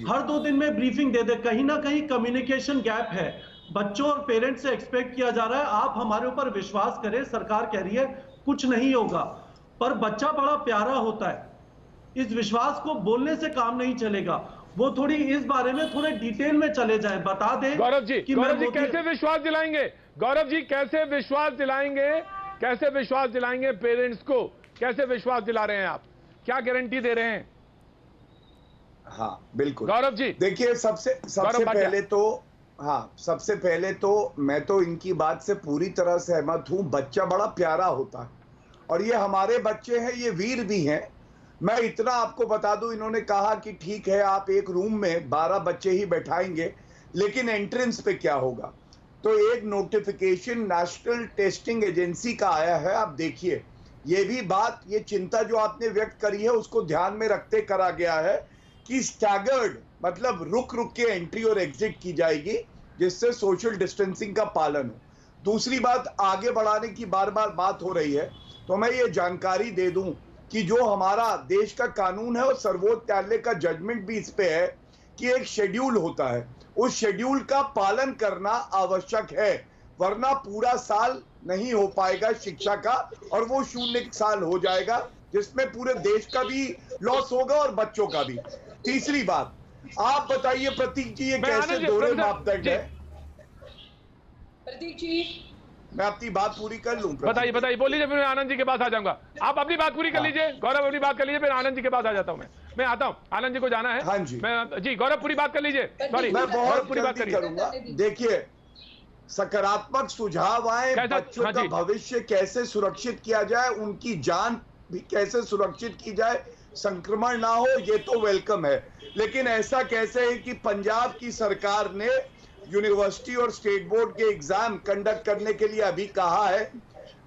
हर 2 दिन में ब्रीफिंग दे दे। कहीं ना कहीं कम्युनिकेशन गैप है, बच्चों और पेरेंट्स से एक्सपेक्ट किया जा रहा है आप हमारे ऊपर विश्वास करें, सरकार कह रही है कुछ नहीं होगा, पर बच्चा बड़ा प्यारा होता है, इस विश्वास को बोलने से काम नहीं चलेगा। वो थोड़ी इस बारे में थोड़े डिटेल में चले जाए, बता दें।
गौरव जी कैसे विश्वास दिलाएंगे, गौरव जी कैसे विश्वास दिलाएंगे पेरेंट्स को, कैसे विश्वास दिला रहे हैं आप, क्या गारंटी दे रहे हैं?
हाँ बिल्कुल
गौरव जी
देखिए, सबसे पहले तो मैं तो इनकी बात से पूरी तरह सहमत हूं। बच्चा बड़ा प्यारा होता है और ये हमारे बच्चे हैं, ये वीर भी हैं। मैं इतना आपको बता दूं, इन्होंने कहा कि ठीक है आप एक रूम में 12 बच्चे ही बैठाएंगे, लेकिन एंट्रेंस पे क्या होगा। तो एक नोटिफिकेशन नेशनल टेस्टिंग एजेंसी का आया है। आप देखिए, ये भी बात, ये चिंता जो आपने व्यक्त करी है उसको ध्यान में रखते करा गया है कि स्टैगर्ड, मतलब रुक के एंट्री और एग्जिट की जाएगी, जिससे सोशल डिस्टेंसिंग का पालन हो। दूसरी बात, आगे बढ़ाने की बार बार बात हो रही है, तो मैं ये जानकारी दे दूं कि जो हमारा देश का कानून है और सर्वोच्च न्यायालय का जजमेंट भी इस पे है कि एक शेड्यूल होता है, उस शेड्यूल का पालन करना आवश्यक है, वरना पूरा साल नहीं हो पाएगा शिक्षा का, और वो 0 साल हो जाएगा, जिसमें पूरे देश का भी लॉस होगा और बच्चों का भी। तीसरी बात, आप बताइए प्रतीक जी, ये कैसे दोहरे मापदंड है?
प्रतीक जी
मैं अपनी बात पूरी कर लूं।
बताइए बोलिए, फिर मैं आनंद जी के पास आ जाऊंगा। आप अपनी बात पूरी कर लीजिए, गौरव अपनी बात कर लीजिए, फिर आनंद जी के पास आ जाता हूं। मैं आता हूं, आनंद जी को जाना है।
हाँ जी,
मैं जी, गौरव पूरी बात कर लीजिए, सॉरी
मैं बहुत
पूरी बात
करूंगा। देखिए सकारात्मक सुझाव आए, बच्चों का भविष्य कैसे सुरक्षित किया जाए, उनकी जान भी कैसे सुरक्षित की जाए, संक्रमण ना हो, ये तो वेलकम है। लेकिन ऐसा कैसे है कि पंजाब की सरकार ने यूनिवर्सिटी और स्टेट बोर्ड के एग्जाम कंडक्ट करने के लिए अभी कहा है,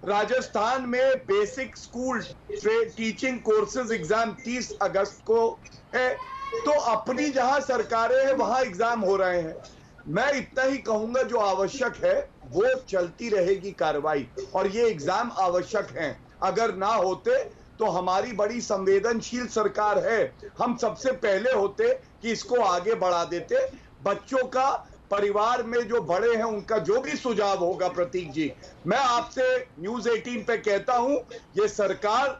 राजस्थान में basic school teaching courses exam 30 अगस्त को है, तो अपनी जहां सरकारें हैं वहां एग्जाम हो रहे हैं। मैं इतना ही कहूंगा, जो आवश्यक है वो चलती रहेगी कार्रवाई, और ये एग्जाम आवश्यक हैं। अगर ना होते तो हमारी बड़ी संवेदनशील सरकार है, हम सबसे पहले होते कि इसको आगे बढ़ा देते। बच्चों का, परिवार में जो बड़े हैं उनका जो भी सुझाव होगा, प्रतीक जी, मैं आपसे न्यूज़ 18 पे कहता हूं, ये सरकार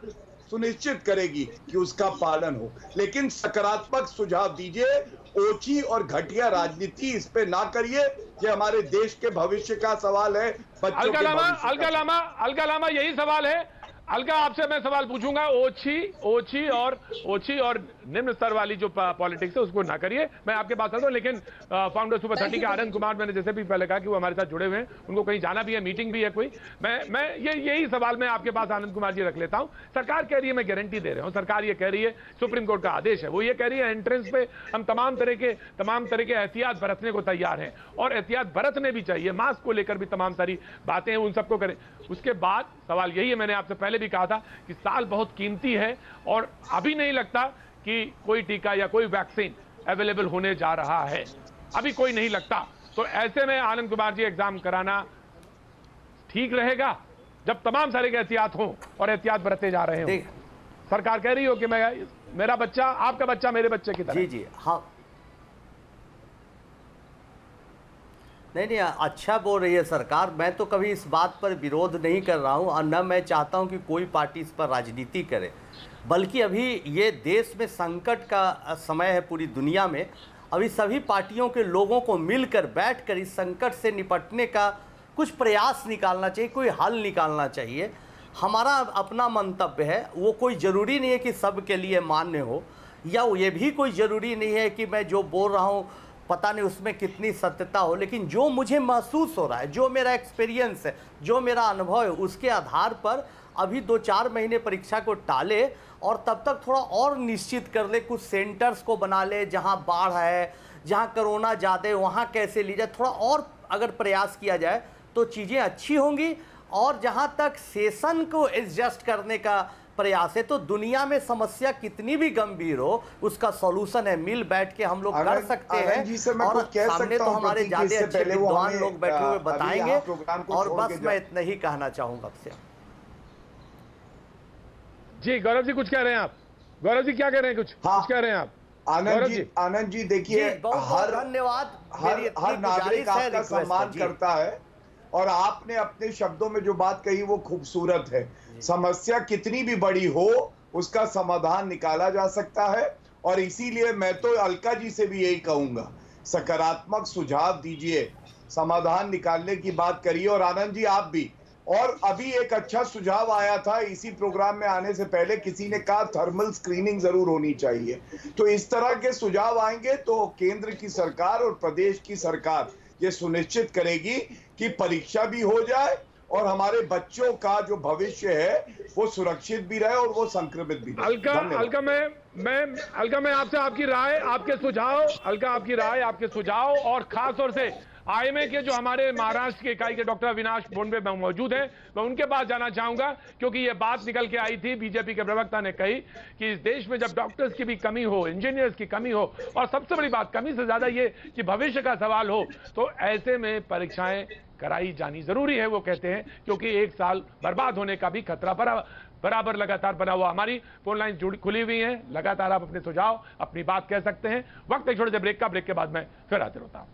सुनिश्चित करेगी कि उसका पालन हो। लेकिन सकारात्मक सुझाव दीजिए, ओछी और घटिया राजनीति इस पे ना करिए। ये हमारे देश के भविष्य का सवाल है।
अलका लामा, यही सवाल है। अलका, आपसे मैं सवाल पूछूंगा, ओछी और निम्न स्तर वाली जो पॉलिटिक्स है उसको ना करिए। मैं आपके पास आता हूं, लेकिन फाउंडर सुपर 30 के आनंद कुमार, मैंने जैसे भी पहले कहा कि वो हमारे साथ जुड़े हुए हैं, उनको कहीं जाना भी है, मीटिंग भी है कोई। मैं यही सवाल मैं आपके पास आनंद कुमार जी रख लेता हूं। सरकार कह रही है, मैं गारंटी दे रहा हूं, सरकार ये कह रही है, सुप्रीम कोर्ट का आदेश है, वो ये कह रही है एंट्रेंस पे हम तमाम तरह के एहतियात बरतने को तैयार हैं, और एहतियात बरतने भी चाहिए। मास्क को लेकर भी तमाम सारी बातें हैं, उन सबको करें। उसके बाद सवाल यही है, मैंने आपसे पहले भी कहा था कि साल बहुत कीमती है, और अभी नहीं लगता कि कोई टीका या कोई वैक्सीन अवेलेबल होने जा रहा है, अभी कोई नहीं लगता। तो ऐसे में आनंद कुमार जी, एग्जाम कराना ठीक रहेगा जब तमाम सारे के एहतियात हों और एहतियात बरते जा रहे हों। सरकार कह रही हो कि मेरा बच्चा, आपका बच्चा मेरे बच्चे की तरह।
जी हाँ, नहीं, अच्छा बोल रही है सरकार। मैं तो कभी इस बात पर विरोध नहीं कर रहा हूं, और न मैं चाहता हूं कि कोई पार्टी इस पर राजनीति करे, बल्कि अभी ये देश में संकट का समय है पूरी दुनिया में। अभी सभी पार्टियों के लोगों को मिलकर बैठकर इस संकट से निपटने का कुछ प्रयास निकालना चाहिए, कोई हल निकालना चाहिए। हमारा अपना मंतव्य है, वो कोई ज़रूरी नहीं है कि सब के लिए मान्य हो, या ये भी कोई ज़रूरी नहीं है कि मैं जो बोल रहा हूँ पता नहीं उसमें कितनी सत्यता हो, लेकिन जो मुझे महसूस हो रहा है, जो मेरा एक्सपीरियंस है, जो मेरा अनुभव है, उसके आधार पर अभी 2-4 महीने परीक्षा को टाले, और तब तक थोड़ा और निश्चित कर ले, कुछ सेंटर्स को बना ले जहां बाढ़ है, जहां कोरोना ज़्यादा है, वहां कैसे ली जाए। थोड़ा और अगर प्रयास किया जाए तो चीज़ें अच्छी होंगी। और जहां तक सेशन को एडजस्ट करने का प्रयास है, तो दुनिया में समस्या कितनी भी गंभीर हो, उसका सॉल्यूशन है, मिल बैठ के हम लोग कर सकते हैं। और सामने तो हमारे ज्यादा अच्छे विद्वान लोग बैठे हुए बताएंगे। और बस मैं इतना ही कहना चाहूंगा आपसे।
जी गौरव जी, कुछ कह रहे हैं आप? गौरव जी क्या कह रहे हैं? कुछ कह रहे हैं आप?
आनंद जी देखिए, हर
धन्यवाद।
हर नागरिक आपका सम्मान करता है, और आपने अपने शब्दों में जो बात कही वो खूबसूरत है। समस्या कितनी भी बड़ी हो, उसका समाधान निकाला जा सकता है, और इसीलिए मैं तो अलका जी से भी यही कहूंगा, सकारात्मक सुझाव दीजिए, समाधान निकालने की बात करिए। और आनंद जी आप भी। और अभी एक अच्छा सुझाव आया था, इसी प्रोग्राम में आने से पहले किसी ने कहा थर्मल स्क्रीनिंग जरूर होनी चाहिए। तो इस तरह के सुझाव आएंगे तो केंद्र की सरकार और प्रदेश की सरकार ये सुनिश्चित करेगी कि परीक्षा भी हो जाए, और हमारे बच्चों का जो भविष्य है वो सुरक्षित भी रहे और वो संक्रमित भी रहे।
अलका मैं आपसे आपकी राय, आपके सुझाव, और खास तौर से आईएमए के जो हमारे महाराष्ट्र की इकाई के डॉक्टर अविनाश बोंडवे मौजूद हैं, मैं उनके पास जाना चाहूंगा, क्योंकि ये बात निकल के आई थी, बीजेपी के प्रवक्ता ने कही कि इस देश में जब डॉक्टर्स की भी कमी हो, इंजीनियर्स की कमी हो, और सबसे बड़ी बात कमी से ज्यादा ये कि भविष्य का सवाल हो, तो ऐसे में परीक्षाएं कराई जानी जरूरी है, वो कहते हैं, क्योंकि एक साल बर्बाद होने का भी खतरा बराबर लगातार बना हुआ। हमारी फोन लाइन खुली हुई है, लगातार आप अपने सुझाव, अपनी बात कह सकते हैं। वक्त एक छोटे से ब्रेक का, ब्रेक के बाद मैं फिर हाजिर होता हूं।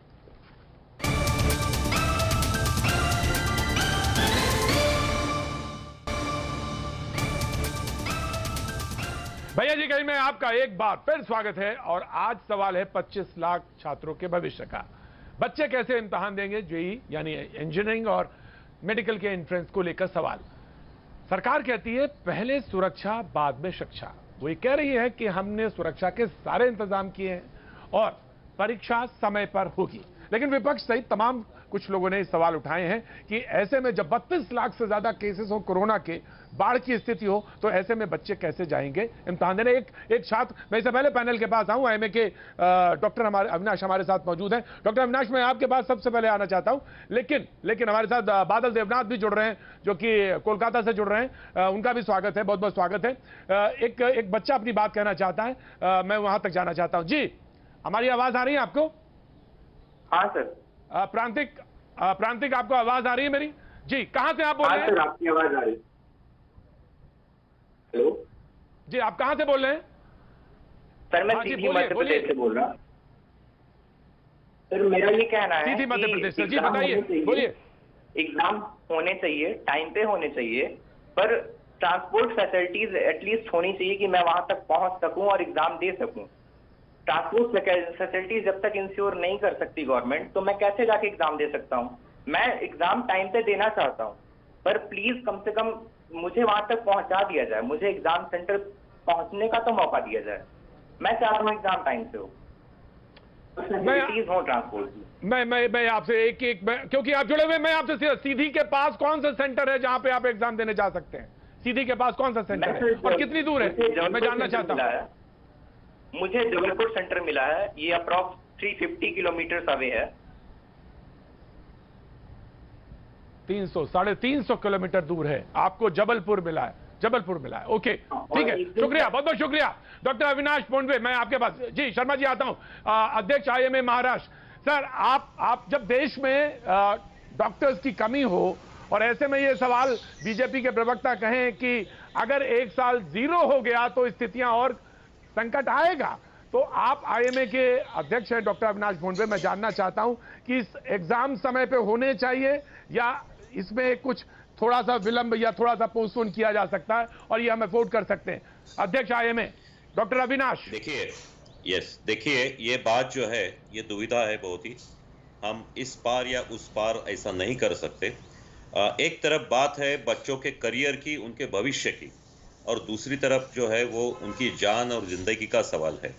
भैया जी कहीं में आपका एक बार फिर स्वागत है, और आज सवाल है 25 लाख छात्रों के भविष्य का। बच्चे कैसे इम्तिहान देंगे, जेईई यानी इंजीनियरिंग और मेडिकल के एंट्रेंस को लेकर सवाल। सरकार कहती है पहले सुरक्षा बाद में शिक्षा। वो ये कह रही है कि हमने सुरक्षा के सारे इंतजाम किए हैं और परीक्षा समय पर होगी, लेकिन विपक्ष सहित तमाम कुछ लोगों ने सवाल उठाए हैं कि ऐसे में जब 32 लाख से ज्यादा केसेस हो कोरोना के, बाढ़ की स्थिति हो, तो ऐसे में बच्चे कैसे जाएंगे इम्तिहान देने। एक छात्र, मैं इससे पहले पैनल के पास आऊं, IMA के डॉक्टर अविनाश हमारे साथ मौजूद हैं। डॉक्टर अविनाश, मैं आपके पास सबसे पहले आना चाहता हूं, लेकिन हमारे साथ बादल देवनाथ भी जुड़ रहे हैं, जो कि कोलकाता से जुड़ रहे हैं। उनका भी स्वागत है, बहुत बहुत स्वागत है। एक बच्चा अपनी बात कहना चाहता है, मैं वहां तक जाना चाहता हूं। जी, हमारी आवाज आ रही है आपको?
हाँ सर।
प्रांतिक, आपको आवाज आ रही है मेरी? जी, कहां से आप बोल रहे हैं?
सर, आपकी आवाज आ रही है। हेलो
जी, आप कहां से बोल रहे हैं?
सर, मैं सीधी मध्य प्रदेश से बोल रहा हूँ। सर, मेरा ये कहना है
सीधी मध्य प्रदेश से। जी बताइए, बोलिए।
एग्जाम होने चाहिए, टाइम पे होने चाहिए, पर ट्रांसपोर्ट फैसिलिटीज एटलीस्ट होनी चाहिए कि मैं वहां तक पहुंच सकूं और एग्जाम दे सकूं। ट्रांसपोर्ट फैसिलिटीज जब तक इंश्योर नहीं कर सकती गवर्नमेंट, तो मैं कैसे जाके एग्जाम दे सकता हूं? मैं एग्जाम टाइम पे देना चाहता हूं, पर प्लीज कम से कम मुझे वहां तक पहुंचा दिया जाए, मुझे एग्जाम सेंटर पहुंचने का तो मौका दिया जाए। मैं चाहता हूँ एग्जाम टाइम से हो, फैसिलिटीज हो ट्रांसपोर्ट की।
मैं आपसे क्योंकि आप जुड़े हुए, मैं आपसे सीधी के पास कौन सा सेंटर है जहां पे आप एग्जाम देने जा सकते हैं? सीधी के पास कौन सा सेंटर है और कितनी दूर है, मैं जानना चाहता हूं।
मुझे जबलपुर सेंटर मिला है, ये अप्रॉक्स 350 किलोमीटर अवे है।
350 किलोमीटर दूर है, आपको जबलपुर मिला है। ओके, ठीक है, शुक्रिया, बहुत बहुत शुक्रिया डॉक्टर अविनाश पोंडवे। मैं आपके पास, जी शर्मा जी आता हूं, अध्यक्ष IMA महाराष्ट्र। सर, आप जब देश में डॉक्टर्स की कमी हो और ऐसे में ये सवाल बीजेपी के प्रवक्ता कहें कि अगर एक साल जीरो हो गया तो स्थितियां और संकट आएगा, तो आप IMA के अध्यक्ष हैं डॉक्टर अविनाश पोंडवे, मैं जानना चाहता हूं कि इस एग्जाम समय पे होने चाहिए या इसमें कुछ थोड़ा सा विलंब या थोड़ा सा पोस्टपोन किया जा सकता है और ये हम अफोर्ड कर सकते हैं? अध्यक्ष IMA डॉक्टर अविनाश।
देखिए ये बात जो है, ये दुविधा है बहुत ही। हम इस पार या उस पार ऐसा नहीं कर सकते। एक तरफ बात है बच्चों के करियर की, उनके भविष्य की, और दूसरी तरफ जो है वो उनकी जान और जिंदगी का सवाल है।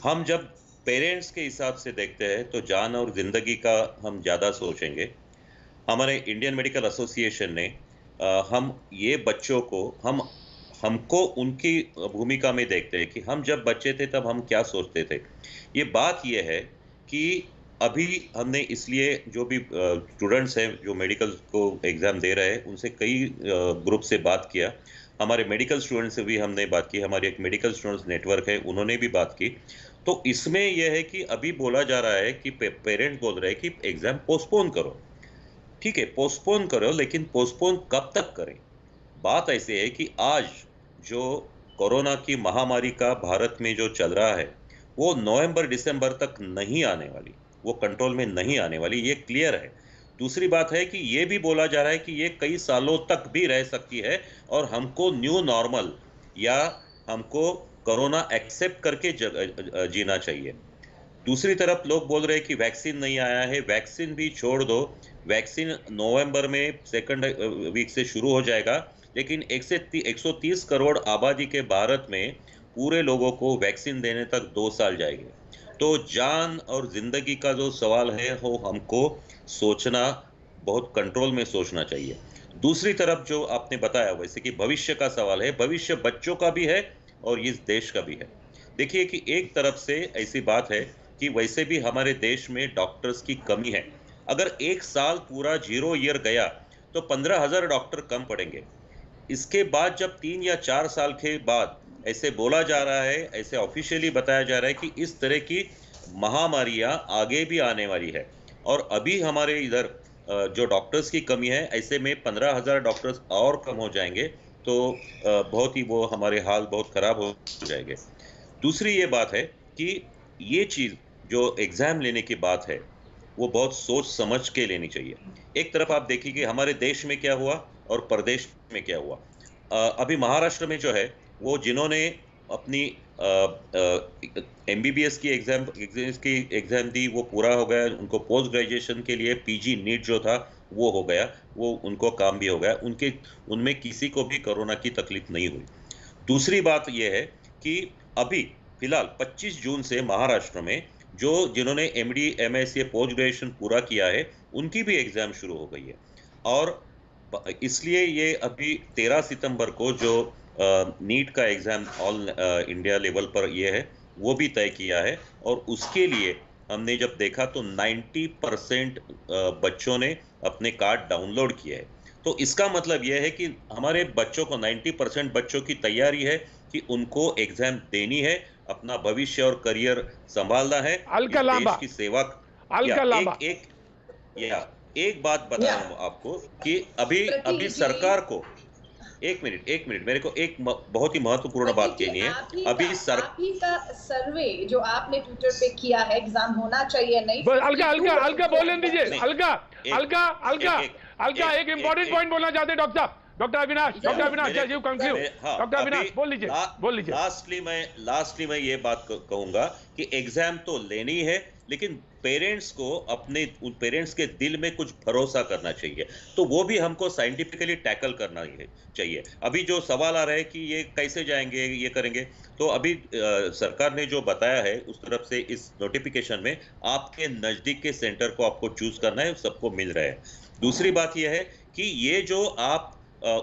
हम जब पेरेंट्स के हिसाब से देखते हैं तो जान और जिंदगी का हम ज़्यादा सोचेंगे। हमारे इंडियन मेडिकल एसोसिएशन ने हम ये बच्चों को हमको उनकी भूमिका में देखते हैं कि हम जब बच्चे थे तब हम क्या सोचते थे। ये बात ये है कि अभी हमने इसलिए जो भी स्टूडेंट्स हैं जो मेडिकल को एग्ज़ाम दे रहे हैं उनसे कई ग्रुप से बात किया। हमारे मेडिकल स्टूडेंट्स से भी हमने बात की, हमारी एक मेडिकल स्टूडेंट्स नेटवर्क है, उन्होंने भी बात की। तो इसमें यह है कि अभी बोला जा रहा है कि पेरेंट्स बोल रहे हैं कि एग्ज़ाम पोस्टपोन करो। ठीक है, पोस्टपोन करो, लेकिन पोस्टपोन कब तक करें? बात ऐसे है कि आज जो कोरोना की महामारी का भारत में जो चल रहा है वो नवंबर दिसंबर तक नहीं आने वाली, वो कंट्रोल में नहीं आने वाली, ये क्लियर है। दूसरी बात है कि ये भी बोला जा रहा है कि ये कई सालों तक भी रह सकती है और हमको न्यू नॉर्मल या हमको कोरोना एक्सेप्ट करके जीना चाहिए। दूसरी तरफ लोग बोल रहे हैं कि वैक्सीन नहीं आया है, वैक्सीन भी छोड़ दो, वैक्सीन नवंबर में सेकंड वीक से शुरू हो जाएगा, लेकिन 130 करोड़ आबादी के भारत में पूरे लोगों को वैक्सीन देने तक 2 साल जाएंगे। तो जान और जिंदगी का जो सवाल है वो हमको सोचना, बहुत कंट्रोल में सोचना चाहिए। दूसरी तरफ जो आपने बताया वैसे कि भविष्य का सवाल है, भविष्य बच्चों का भी है और इस देश का भी है। देखिए कि एक तरफ से ऐसी बात है कि वैसे भी हमारे देश में डॉक्टर्स की कमी है। अगर एक साल पूरा 0 ईयर गया तो 15,000 डॉक्टर कम पड़ेंगे। इसके बाद जब 3 या 4 साल के बाद ऐसे बोला जा रहा है, ऐसे ऑफिशियली बताया जा रहा है कि इस तरह की महामारियां आगे भी आने वाली है और अभी हमारे इधर जो डॉक्टर्स की कमी है, ऐसे में 15,000 डॉक्टर्स और कम हो जाएंगे तो बहुत ही वो हमारे हाल बहुत ख़राब हो जाएंगे। दूसरी ये बात है कि ये चीज़ जो एग्ज़ाम लेने की बात है वो बहुत सोच समझ के लेनी चाहिए। एक तरफ आप देखिए कि हमारे देश में क्या हुआ और प्रदेश में क्या हुआ। अभी महाराष्ट्र में जो है वो जिन्होंने अपनी MBBS की एग्ज़ाम दी वो पूरा हो गया, उनको पोस्ट ग्रेजुएशन के लिए PG नीट जो था वो हो गया, वो उनको काम भी हो गया, उनमें किसी को भी कोरोना की तकलीफ नहीं हुई। दूसरी बात ये है कि अभी फिलहाल 25 जून से महाराष्ट्र में जिन्होंने MD MSc पोस्ट ग्रेजुएशन पूरा किया है उनकी भी एग्जाम शुरू हो गई है। और इसलिए ये अभी 13 सितंबर को जो नीट का एग्जाम ऑल इंडिया लेवल पर ये है वो भी तय किया है। और उसके लिए हमने जब देखा तो 90% बच्चों ने अपने कार्ड डाउनलोड किए हैं। तो इसका मतलब यह है कि हमारे बच्चों को 90% बच्चों की तैयारी है कि उनको एग्जाम देनी है, अपना भविष्य और करियर संभालना है, देश की सेवा। एक बात बता रहा हूं आपको कि अभी सरकार को एक मिनट मेरे को एक बहुत ही महत्वपूर्ण बात कहनी है। अभी
आपकी का सर्वे जो आपने ट्विटर पे किया है, एग्जाम होना चाहिए नहीं,
अलका बोलने दीजिए। अलका एक इंपॉर्टेंट पॉइंट बोलना चाहते हैं डॉक्टर साहब। डॉक्टर अविनाश डॉक्टर अविनाश बोल लीजिए।
लास्टली मैं ये बात कहूंगा कि एग्जाम तो लेनी है, लेकिन पेरेंट्स को अपने पेरेंट्स के दिल में कुछ भरोसा करना चाहिए। तो वो भी हमको साइंटिफिकली टैकल करना चाहिए। अभी जो सवाल आ रहा है कि ये कैसे जाएंगे, ये करेंगे, तो अभी सरकार ने जो बताया है उस तरफ से इस नोटिफिकेशन में आपके नजदीक के सेंटर को आपको चूज करना है, सबको मिल रहा है। दूसरी बात यह है कि ये जो आप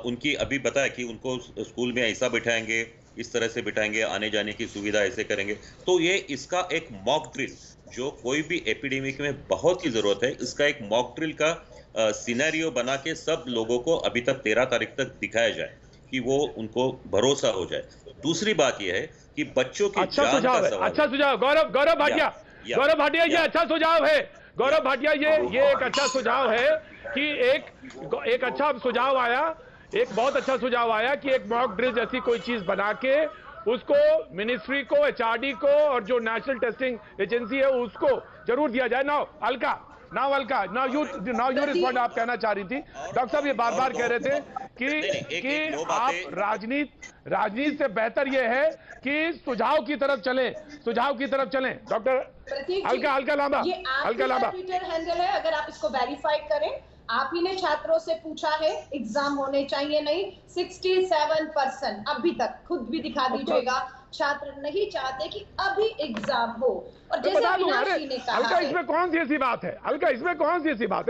उनकी अभी बताया कि उनको स्कूल में ऐसा बिठाएंगे, इस तरह से बिठाएंगे, आने जाने की सुविधा ऐसे करेंगे, तो ये इसका एक मॉक ड्रिल जो कोई भी एपिडेमिक में बहुत ही जरूरत है, इसका एक मॉक ड्रिल का सिनेरियो बना के सब लोगों को अभी तक 13 तारीख तक दिखाया जाए कि वो उनको भरोसा हो जाए। दूसरी बात यह है कि बच्चों की
अच्छा सुझाव गौरव भाटिया ये अच्छा सुझाव है। गौरव भाटिया ये एक अच्छा सुझाव है कि एक अच्छा सुझाव आया, एक बहुत अच्छा सुझाव आया कि एक मॉक ड्रिल जैसी कोई चीज बना के उसको मिनिस्ट्री को, HRD को और जो नेशनल टेस्टिंग एजेंसी है उसको जरूर दिया जाए। Now you respond. आप कहना चाह रही थी डॉक्टर साहब, ये बार कह रहे थे कि आप राजनीति से बेहतर ये है कि सुझाव की तरफ चलें। Doctor Alka Lamba
Twitter handle है, अगर आप इसको वेरीफाई करें। आप ही ने छात्रों से पूछा है एग्जाम होने चाहिए नहीं, 67% अभी तक, खुद भी दिखा दीजिएगा, छात्र नहीं चाहते कि अभी एग्जाम हो। और जैसे अविनाश जी ने कहा,
अलका इसमें कौन सी ऐसी बात है?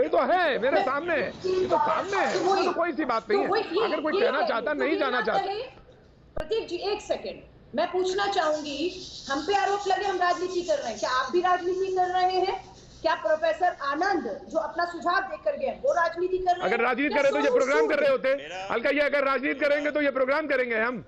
ये तो है मेरे सामने, ये तो सामने है, तो कोई सी बात नहीं है। अगर कोई कहना चाहता, नहीं जाना चाहता।
प्रतीक जी एक सेकेंड, मैं पूछना चाहूंगी, हम पे आरोप लगे हम राजनीति कर रहे हैं, क्या आप भी राजनीति कर रहे हैं? क्या प्रोफेसर आनंद जो अपना सुझाव देकर गए वो राजनीति कर रहे हैं?
अगर राजनीति कर रहे तो ये प्रोग्राम कर रहे होते। अलका, ये अगर राजनीति करेंगे तो ये प्रोग्राम करेंगे हम।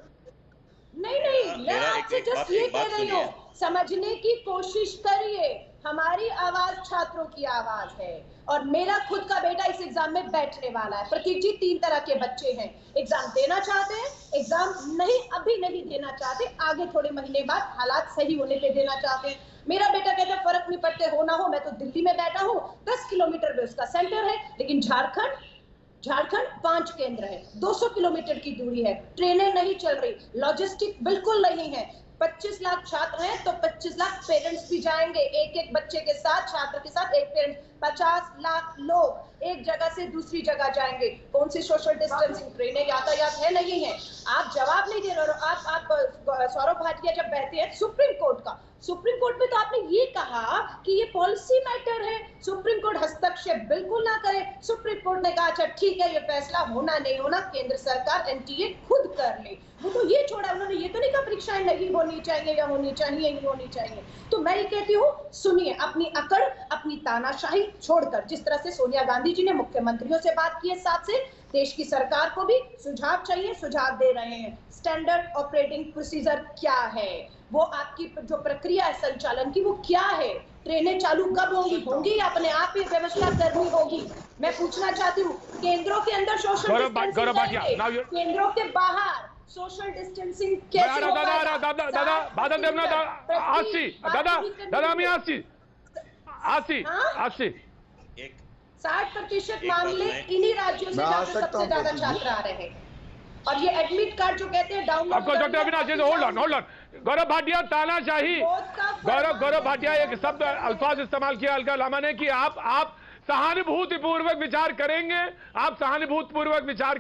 नहीं, मैं आपसे जस्ट ये कह रही हूँ, समझने की कोशिश करिए। हमारी आवाज छात्रों की आवाज है और मेरा खुद का बेटा इस एग्जाम में बैठने वाला है। प्रतीक जी, 3 तरह के बच्चे हैं, एग्जाम देना चाहते हैं, एग्जाम अभी नहीं देना चाहते, आगे थोड़े महीने बाद हालात सही होने पे देना चाहते हैं। मेरा बेटा कहता है फर्क नहीं पड़ते हो ना हो, मैं तो दिल्ली में बैठा हूँ, 10 किलोमीटर पे उसका सेंटर है, लेकिन झारखंड 5 केंद्र है, 200 किलोमीटर की दूरी है, ट्रेनें नहीं चल रही, लॉजिस्टिक बिल्कुल नहीं है। 25 लाख छात्र हैं तो 25 लाख पेरेंट्स भी जाएंगे, एक बच्चे के साथ, छात्र के साथ एक पेरेंट्स, 50 लाख लोग एक जगह से दूसरी जगह जाएंगे। कौन सी सोशल डिस्टेंसिंग, ट्रेनें यातायात है नहीं है? आप जवाब नहीं दे रहे हो। आप सौरभ भाटिया जब बैठते हैं सुप्रीम कोर्ट में तो आपने ये कहा कि ये पॉलिसी मैटर है, सुप्रीम कोर्ट हस्तक्षेप बिल्कुल ना करे। सुप्रीम कोर्ट ने कहा अच्छा ठीक है, ये फैसला होना नहीं होना केंद्र सरकार NTA खुद कर ले। वो तो ये छोड़ा, उन्होंने ये तो नहीं कहा परीक्षाएं नहीं होनी चाहिए या होनी चाहिए नहीं होनी चाहिए। तो मैं ये कहती हूँ, सुनिए, अपनी अकड़, अपनी तानाशाही छोड़कर, जिस तरह से सोनिया गांधी जी ने मुख्यमंत्रियों से बात की है, साथ से देश की सरकार को भी सुझाव चाहिए, सुझाव दे रहे हैं। स्टैंडर्ड ऑपरेटिंग प्रोसीजर क्या है, वो आपकी जो प्रक्रिया है संचालन की, वो क्या है? ट्रेनें चालू कब होंगी या अपने आप ही व्यवस्था करनी होगी? मैं पूछना चाहती हूँ, केंद्रों के अंदर सोशल डिस्टेंसिंग, केंद्रों के बाहर सोशल डिस्टेंसिंग कैसे होगा? दादा 60% मामले इन्हीं राज्यों से सबसे ज्यादा छात्र आ रहे हैं। और ये एडमिट कार्ड जो कहते हैं download,
doctor Avinash, hold on. Gaurav Bhatia, तानाशाही। गौरव भाटिया एक शब्द अल्फाज इस्तेमाल किया अलका लामा ने कि आप सहानुभूतिपूर्वक विचार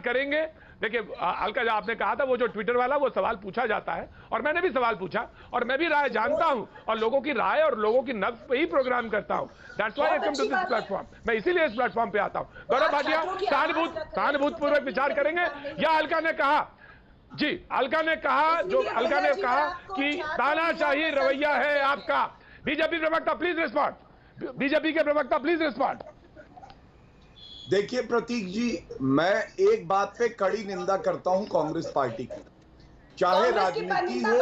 करेंगे, देखिए अलका, जो आपने कहा था वो जो ट्विटर वाला वो सवाल पूछा जाता है और मैंने भी सवाल पूछा और मैं भी राय जानता हूं और लोगों की राय और लोगों की नब्ज पे ही प्रोग्राम करता हूं। That's why I come to this platform. मैं इसीलिए इस प्लेटफॉर्म पे आता हूं। गौरव भाटिया सहानुभूतिपूर्वक विचार करेंगे या अलका ने कहा जी, अलका ने कहा जो अलका ने कहा कि तानाशाही रवैया है आपका। बीजेपी प्रवक्ता प्लीज रिस्पॉन्ड, बीजेपी के प्रवक्ता प्लीज रिस्पॉन्ड।
देखिए प्रतीक जी, मैं एक बात पे कड़ी निंदा करता हूं कांग्रेस पार्टी की, चाहे राजनीति हो,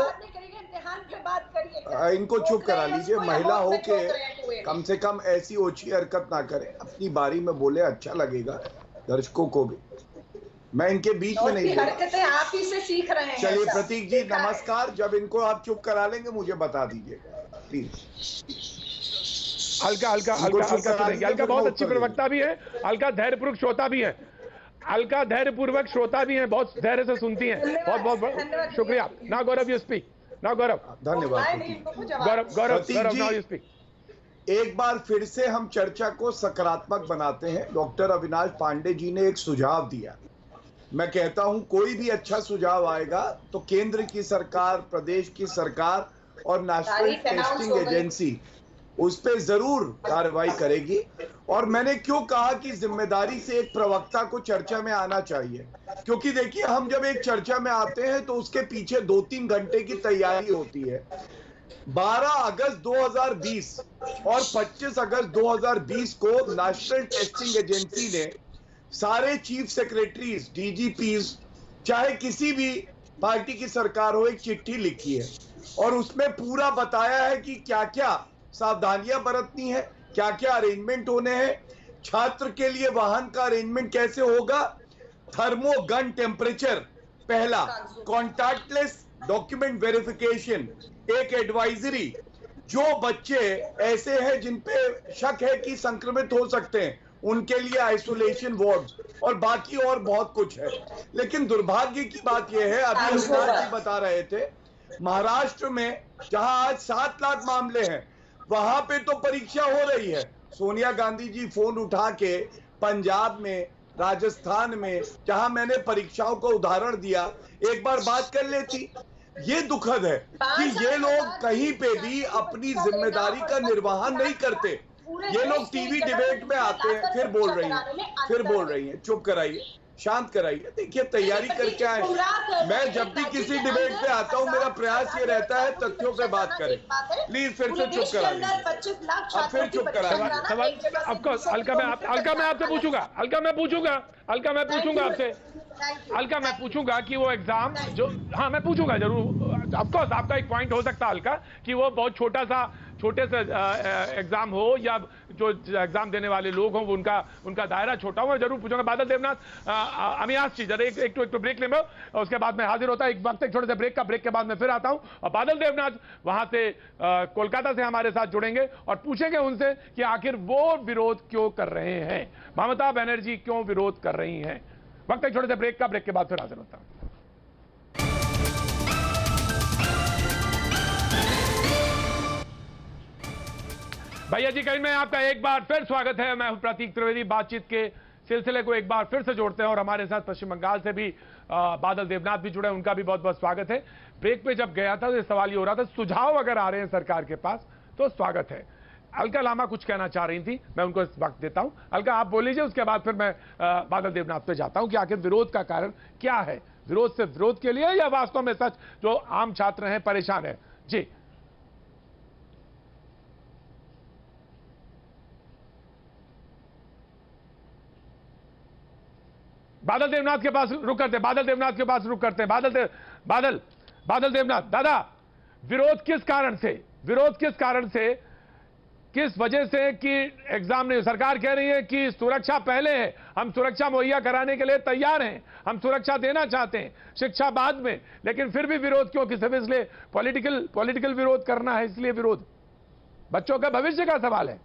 इनको चुप करा लीजिए, महिला हो के कम से कम ऐसी ओछी हरकत ना करें, अपनी बारी में बोले, अच्छा लगेगा दर्शकों को भी। मैं इनके बीच में नहीं,
हरकतें आप ही से सीख रहे हैं।
चलिए प्रतीक जी नमस्कार, जब इनको आप चुप करा लेंगे मुझे बता दीजिएगा प्लीज।
अलका बहुत अच्छी प्रवक्ता भी है, अलका धैर्यपूर्वक श्रोता भी है, अलका धैर्यपूर्वक श्रोता भी है, बहुत धैर्य से सुनती हैं। बहुत बहुत शुक्रिया। ना गौरव यू स्पीक, ना गौरव।
धन्यवाद
गौरव नाउ यू स्पीक।
एक बार फिर से हम चर्चा को सकारात्मक बनाते हैं। डॉक्टर अविनाश पांडे जी ने एक सुझाव दिया, मैं कहता हूं कोई भी अच्छा सुझाव आएगा तो केंद्र की सरकार, प्रदेश की सरकार और नेशनल टेस्टिंग एजेंसी उस पर जरूर कार्रवाई करेगी। और मैंने क्यों कहा कि जिम्मेदारी से एक प्रवक्ता को चर्चा में आना चाहिए, क्योंकि देखिए हम जब एक चर्चा में आते हैं तो उसके पीछे 2-3 घंटे की तैयारी होती है। 12 अगस्त 2020 और 25 अगस्त 2020 को नेशनल टेस्टिंग एजेंसी ने सारे चीफ सेक्रेटरीज, डीजीपीज, चाहे किसी भी पार्टी की सरकार हो, एक चिट्ठी लिखी है और उसमें पूरा बताया है कि क्या क्या सावधानियां बरतनी है, क्या क्या अरेंजमेंट होने हैं, छात्र के लिए वाहन का अरेंजमेंट कैसे होगा, थर्मो गन टेम्परेचर, पहला कॉन्टैक्टलेस डॉक्यूमेंट वेरिफिकेशन, एक एडवाइजरी, जो बच्चे ऐसे हैं जिन पे शक है कि संक्रमित हो सकते हैं उनके लिए आइसोलेशन वार्ड और बाकी और बहुत कुछ है। लेकिन दुर्भाग्य की बात यह है, अभी अविनाश जी बता रहे थे, महाराष्ट्र में जहां आज 7 लाख मामले हैं वहां पे तो परीक्षा हो रही है। सोनिया गांधी जी फोन उठा के पंजाब में, राजस्थान में, जहां मैंने परीक्षाओं का उदाहरण दिया, एक बार बात कर लेती। ये दुखद है कि ये लोग कहीं पे भी अपनी जिम्मेदारी का निर्वहन नहीं करते। ये लोग टीवी डिबेट में आते हैं, फिर बोल रही हैं, चुप कराइए, शांत कराइए। देखिए तैयारी करके आए, मैं जब भी किसी डिबेट पे आता हूं मेरा प्रयास ये रहता है तथ्यों पे बात करें। प्लीज फिर से चुप करा लीजिए, अब फिर चुप करा लीजिए।
अलका मैं आपसे पूछूंगा, अलका मैं पूछूंगा आपसे, अलका मैं पूछूंगा कि वो एग्जाम जो, हाँ मैं पूछूंगा जरूर, ऑफकोर्स आपका एक पॉइंट हो सकता है अलका कि वो बहुत छोटे से एग्जाम हो या जो एग्जाम देने वाले लोग हों उनका दायरा छोटा हो, मैं जरूर पूछूंगा। बादल देवनाथ, अमियास जी जरा एक तो ब्रेक ले लो, उसके बाद में हाजिर होता है। एक वक्त एक छोटे से ब्रेक के बाद में फिर आता हूं और बादल देवनाथ वहां से कोलकाता से हमारे साथ जुड़ेंगे और पूछेंगे उनसे कि आखिर वो विरोध क्यों कर रहे हैं, ममता बनर्जी क्यों विरोध कर रही हैं। वक्त एक छोटे से ब्रेक के बाद फिर हाजिर होता हूं। भैया जी कहीं में आपका एक बार फिर स्वागत है। मैं हूं प्रतीक त्रिवेदी। बातचीत के सिलसिले को एक बार फिर से जोड़ते हैं और हमारे साथ पश्चिम बंगाल से भी बादल देवनाथ भी जुड़े, उनका भी बहुत बहुत स्वागत है। ब्रेक पे जब गया था तो सवाल ये हो रहा था, सुझाव अगर आ रहे हैं सरकार के पास तो स्वागत है। अलका लामा कुछ कहना चाह रही थी, मैं उनको इस वक्त देता हूं। अलका आप बोल लीजिए, उसके बाद फिर मैं बादल देवनाथ पे जाता हूं कि आखिर विरोध का कारण क्या है, विरोध से विरोध के लिए या वास्तव में सच जो आम छात्र हैं परेशान है। जी बादल देवनाथ के पास रुक करते, बादल देवनाथ दादा, विरोध किस कारण से, किस वजह से कि एग्जाम नहीं, सरकार कह रही है कि सुरक्षा पहले है, हम सुरक्षा मुहैया कराने के लिए तैयार हैं, हम सुरक्षा देना चाहते हैं, शिक्षा बाद में, लेकिन फिर भी विरोध क्यों, किस इसलिए पॉलिटिकल विरोध करना है, इसलिए विरोध बच्चों का भविष्य का सवाल है।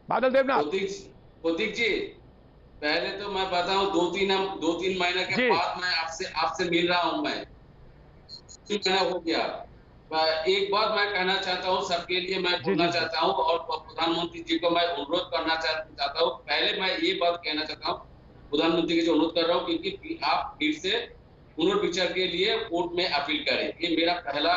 बादल देवनाथ
प्रतीक जी, पहले तो मैं बताऊं, 2-3 महीने के बाद मैं आपसे मिल रहा हूं, मैं 3 महीना हो गया। एक बात मैं कहना चाहता हूं, सबके लिए मैं बोलना चाहता हूं और प्रधानमंत्री जी को मैं अनुरोध करना चाहता हूं। पहले मैं ये बात कहना चाहता हूं प्रधानमंत्री से अनुरोध कर रहा हूँ क्योंकि आप फिर से पुनर्विचार के लिए कोर्ट में अपील करें। ये मेरा पहला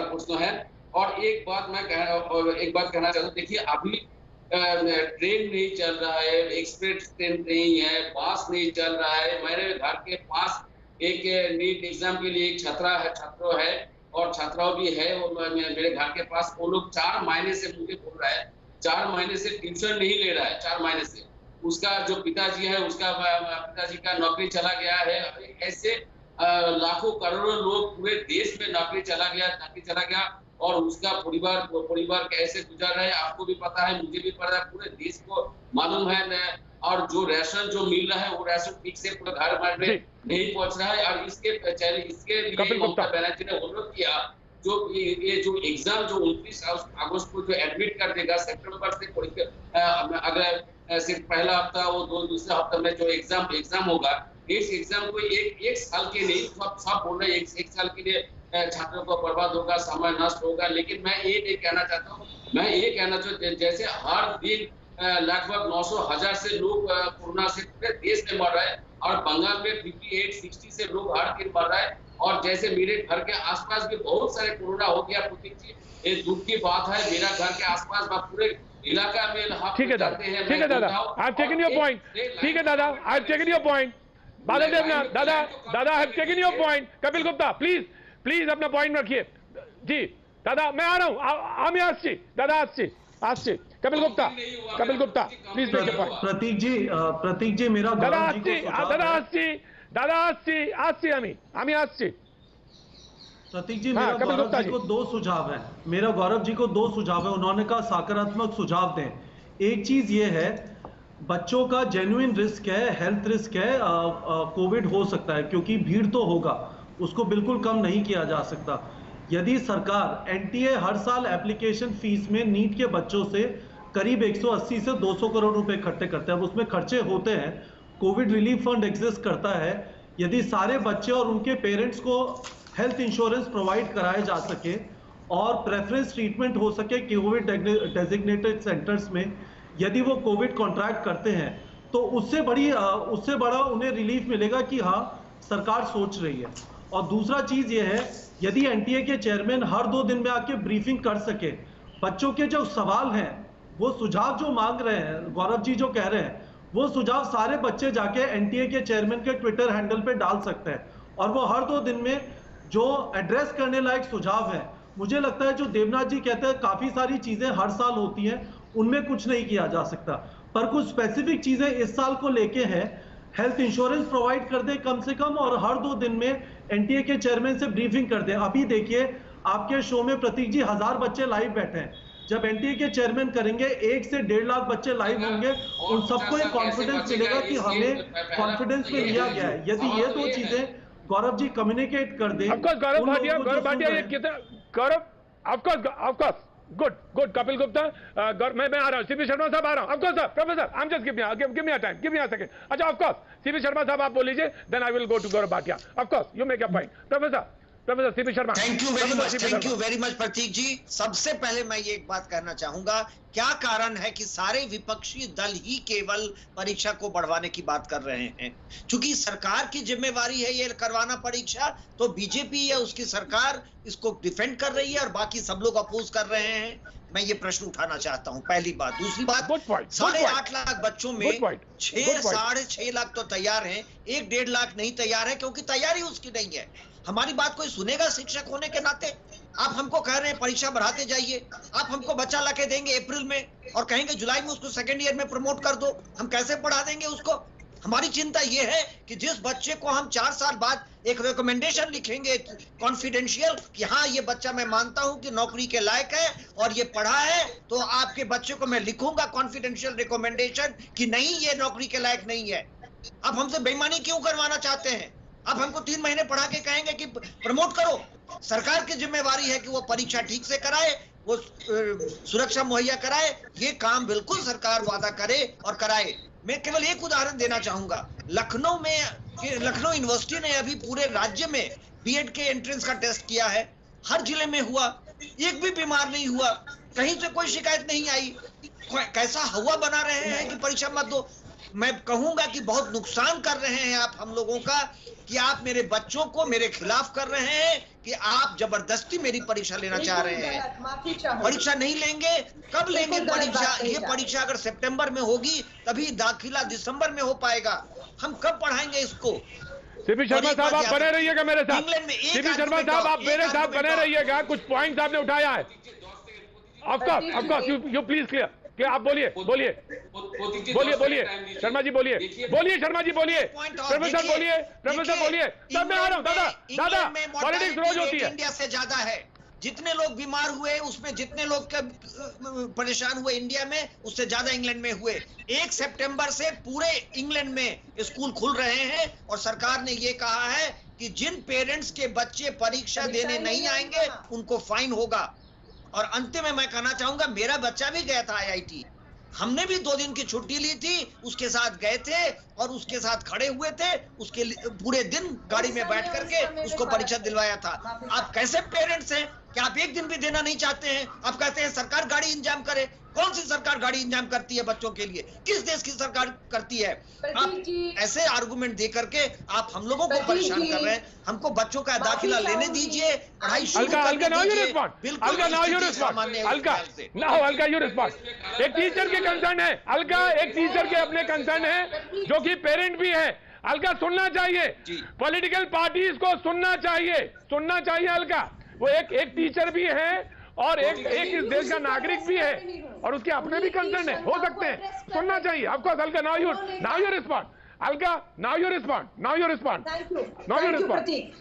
प्रश्न है। और एक बात कहना चाहता हूँ, देखिए अभी ट्रेन नहीं चल रहा है, एक्सप्रेस ट्रेन नहीं है, बस नहीं चल रहा है। मेरे घर के पास एक नीट एग्जाम के लिए एक छात्र है और छात्राओं भी है और मेरे घर के पास वो लोग 4 महीने से मुझे बोल रहा है, 4 महीने से ट्यूशन नहीं ले रहा है। 4 महीने से उसका जो पिताजी है, उसका पिताजी का नौकरी चला गया है। ऐसे लाखों करोड़ों लोग पूरे देश में नौकरी चला गया और उसका परिवार कैसे गुजर रहा है आपको भी पता है, मुझे भी पता है, पूरे देश को मालूम है। और जो राशन जो मिल रहा है वो राशन ठीक से पूरे घर में नहीं पहुंच रहा है। और इसके लिए ममता बनर्जी ने अनुरोध किया ये जो एग्जाम जो 29 अगस्त को जो एडमिट कर देगा, सितंबर से अगला सिर्फ पहला हफ्ता वो दूसरे हफ्ते में जो एग्जाम होगा, इस एग्जाम को एक साल के नहीं सब बोल रहे हैं एक साल के लिए छात्रों को बर्बाद होगा, समय नष्ट होगा। लेकिन मैं ये कहना चाहता हूँ जैसे हर दिन लगभग 900,000 से लोग कोरोना से पूरे देश में मर रहे हैं और बंगाल में 58-60 से लोग हर दिन मर रहे हैं। और जैसे मेरे घर के आसपास भी बहुत सारे कोरोना हो गया। प्रतीक जी, ये दुख की बात है, मेरा घर के आसपास पूरे इलाका में
ठीक है दादा, ठीक है दादा, I have taken your point. ठीक है दादा, I have taken your point. बादल देवनाथ दादा I have taken your point. Kapil Gupta please अपना पॉइंट रखिए जी। दादा मैं आ रहा हूँ, आमी आसची दादा आसची Kapil Gupta please make your point.
Prateek ji मेरा
दादा आसची आमी आसची।
प्रतीक जी मेरा गौरव जी को 2 सुझाव है। मेरा गौरव जी को 2 सुझाव है। उन्होंने कहा सकारात्मक सुझाव दें। एक चीज ये है, बच्चों का जेन्युइन रिस्क है, हेल्थ रिस्क है, कोविड हो सकता है क्योंकि भीड़ तो होगा, उसको बिल्कुल कम नहीं किया जा सकता। यदि सरकार एनटीए हर साल एप्लीकेशन फीस में नीट के बच्चों से करीब 180 से 200 करोड़ रुपए इकट्ठे करते हैं, अब उसमें खर्चे होते हैं, कोविड रिलीफ फंड एग्जिस्ट करता है। यदि सारे बच्चे और उनके पेरेंट्स को हेल्थ इंश्योरेंस प्रोवाइड कराया जा सके और प्रेफरेंस ट्रीटमेंट हो सके कोविड डेजिग्नेटेड सेंटर्स में, यदि वो कोविड कॉन्ट्रैक्ट करते हैं तो उससे बड़ा उन्हें रिलीफ मिलेगा कि हाँ सरकार सोच रही है। और दूसरा चीज ये है, यदि एनटीए के चेयरमैन हर 2 दिन में आके ब्रीफिंग कर सके, बच्चों के जो सवाल हैं, वो सुझाव जो मांग रहे हैं, गौरव जी जो कह रहे हैं, वो सुझाव सारे बच्चे जाके एनटीए के चेयरमैन के ट्विटर हैंडल पे डाल सकते हैं और वो हर 2 दिन में जो एड्रेस करने लायक सुझाव है, मुझे लगता है जो देवनाथ जी कहते हैं काफी सारी चीजें हर साल होती हैं, उनमें कुछ नहीं किया जा सकता, पर कुछ स्पेसिफिक चीजें इस साल को लेके हैं। हेल्थ इंश्योरेंस प्रोवाइड कर दे कम से कम और हर 2 दिन में एनटीए के चेयरमैन से ब्रीफिंग कर दे। अभी देखिए आपके शो में प्रतीक जी 1000 बच्चे लाइव बैठे हैं, जब एनटीए के चेयरमैन करेंगे 1 से 1.5 लाख बच्चे लाइव होंगे, उन सबको एक कॉन्फिडेंस मिलेगा कि हमें कॉन्फिडेंस में लिया गया है। यदि ये 2 चीजें गौरव जी कम्युनिकेट कर दे,
गौरव भाटिया ये कितना गौरव गुड कपिल गुप्ता मैं आ रहा हूँ। सीपी शर्मा साहब आ रहा हूँ। Of course sir, professor I am just give me a time, give me a second. अच्छा ऑफ कोर्स सीपी शर्मा साहब आप बोल लीजिए, then I will go to Gaurav Bhatia. Of course you make your point. Professor CP Sharma.
Thank you very much Prateek ji. सबसे पहले मैं ये एक बात कहना चाहूंगा, क्या कारण है कि सारे विपक्षी दल ही केवल परीक्षा को बढ़वाने की बात कर रहे हैं? क्योंकि सरकार की जिम्मेवारी है ये करवाना परीक्षा, तो बीजेपी या उसकी सरकार इसको डिफेंड कर रही है और बाकी सब लोग अपोज कर रहे हैं। मैं ये प्रश्न उठाना चाहता हूं, पहली बात। दूसरी बात, 8.5 लाख बच्चों में 6.5 लाख तो तैयार हैं, 1.5 लाख नहीं तैयार है क्योंकि तैयारी उसकी नहीं है। हमारी बात कोई सुनेगा शिक्षक होने के नाते? आप हमको कह रहे हैं परीक्षा बढ़ाते जाइए, आप हमको बच्चा लाके देंगे अप्रैल में और कहेंगे जुलाई में उसको 2nd ईयर में प्रमोट कर दो, हम कैसे पढ़ा देंगे उसको? हमारी चिंता यह है कि जिस बच्चे को हम 4 साल बाद एक रिकमेंडेशन लिखेंगे कॉन्फिडेंशियल कि हाँ ये बच्चा मैं मानता हूं कि नौकरी के लायक है और ये पढ़ा है, तो आपके बच्चे को मैं लिखूंगा कॉन्फिडेंशियल रिकमेंडेशन कि नहीं ये नौकरी के लायक नहीं है। आप हमसे बेईमानी क्यों करवाना चाहते हैं? आप हमको 3 महीने पढ़ा के कहेंगे कि प्रमोट करो। सरकार की जिम्मेवारी है कि वो परीक्षा ठीक से कराए, वो सुरक्षा मुहैया कराए। ये काम बिल्कुल सरकार वादा करे और कराए। मैं केवल एक उदाहरण देना चाहूंगा। लखनऊ यूनिवर्सिटी ने अभी पूरे राज्य में बीएड के एंट्रेंस का टेस्ट किया है, हर जिले में हुआ, एक भी बीमार नहीं हुआ, कहीं से कोई शिकायत नहीं आई। कैसा हवा बना रहे हैं कि परीक्षा मत दो। मैं कहूंगा कि बहुत नुकसान कर रहे हैं आप हम लोगों का, कि आप मेरे बच्चों को मेरे खिलाफ कर रहे हैं, कि आप जबरदस्ती मेरी परीक्षा लेना चाह रहे हैं। परीक्षा नहीं लेंगे, कब लेंगे परीक्षा? ये परीक्षा अगर सितंबर में होगी तभी दाखिला दिसंबर में हो पाएगा। हम कब पढ़ाएंगे इसको?
सीपी शर्मा साहब आप बने रहिएगा मेरे साथ। सीपी शर्मा साहब आप मेरे साथ बने रहिएगा, कुछ पॉइंट्स आपने उठाया है। Of course you please clear कि आप बोलिए शर्मा जी बोलिए शर्मा जी बोलिए, प्रोफेसर बोलिए। सब मैं आ रहा हूँ दादा पॉलिटिक्स रोज होती है।
इंडिया से ज्यादा है, जितने लोग बीमार हुए उसमें जितने लोग परेशान हुए इंडिया में, उससे ज्यादा इंग्लैंड में हुए। 1 सितंबर से पूरे इंग्लैंड में स्कूल खुल रहे हैं और सरकार ने ये कहा है कि जिन पेरेंट्स के बच्चे परीक्षा देने नहीं आएंगे उनको फाइन होगा। और अंत में मैं कहना चाहूंगा, मेरा बच्चा भी गया था IIT, हमने भी 2 दिन की छुट्टी ली थी, उसके साथ गए थे और उसके साथ खड़े हुए थे, उसके पूरे दिन गाड़ी में बैठ करके उसको परीक्षा दिलवाया था। आप कैसे पेरेंट्स हैं कि आप एक दिन भी देना नहीं चाहते हैं? आप कहते हैं सरकार गाड़ी इंतजाम करे। कौन सी सरकार गाड़ी इंतजाम करती है बच्चों के लिए? किस देश की सरकार करती है? आप ऐसे आर्गुमेंट दे करके आप हम लोगों को परेशान कर रहे हैं। हमको बच्चों का दाखिला लेने दीजिए, पढ़ाई शुरू करने दीजिए।
एक टीचर के कंसर्न है अलका, एक टीचर के अपने कंसर्न है जो कि पेरेंट भी है। अलका सुनना चाहिए, पॉलिटिकल पार्टीज को सुनना चाहिए अलका। वो एक टीचर भी है और एक इस देश का नागरिक भी है और उसके अपने भी कंसर्न है, हो सकते हैं, सुनना चाहिए। Of course Alka, now you respond. Alka now you respond.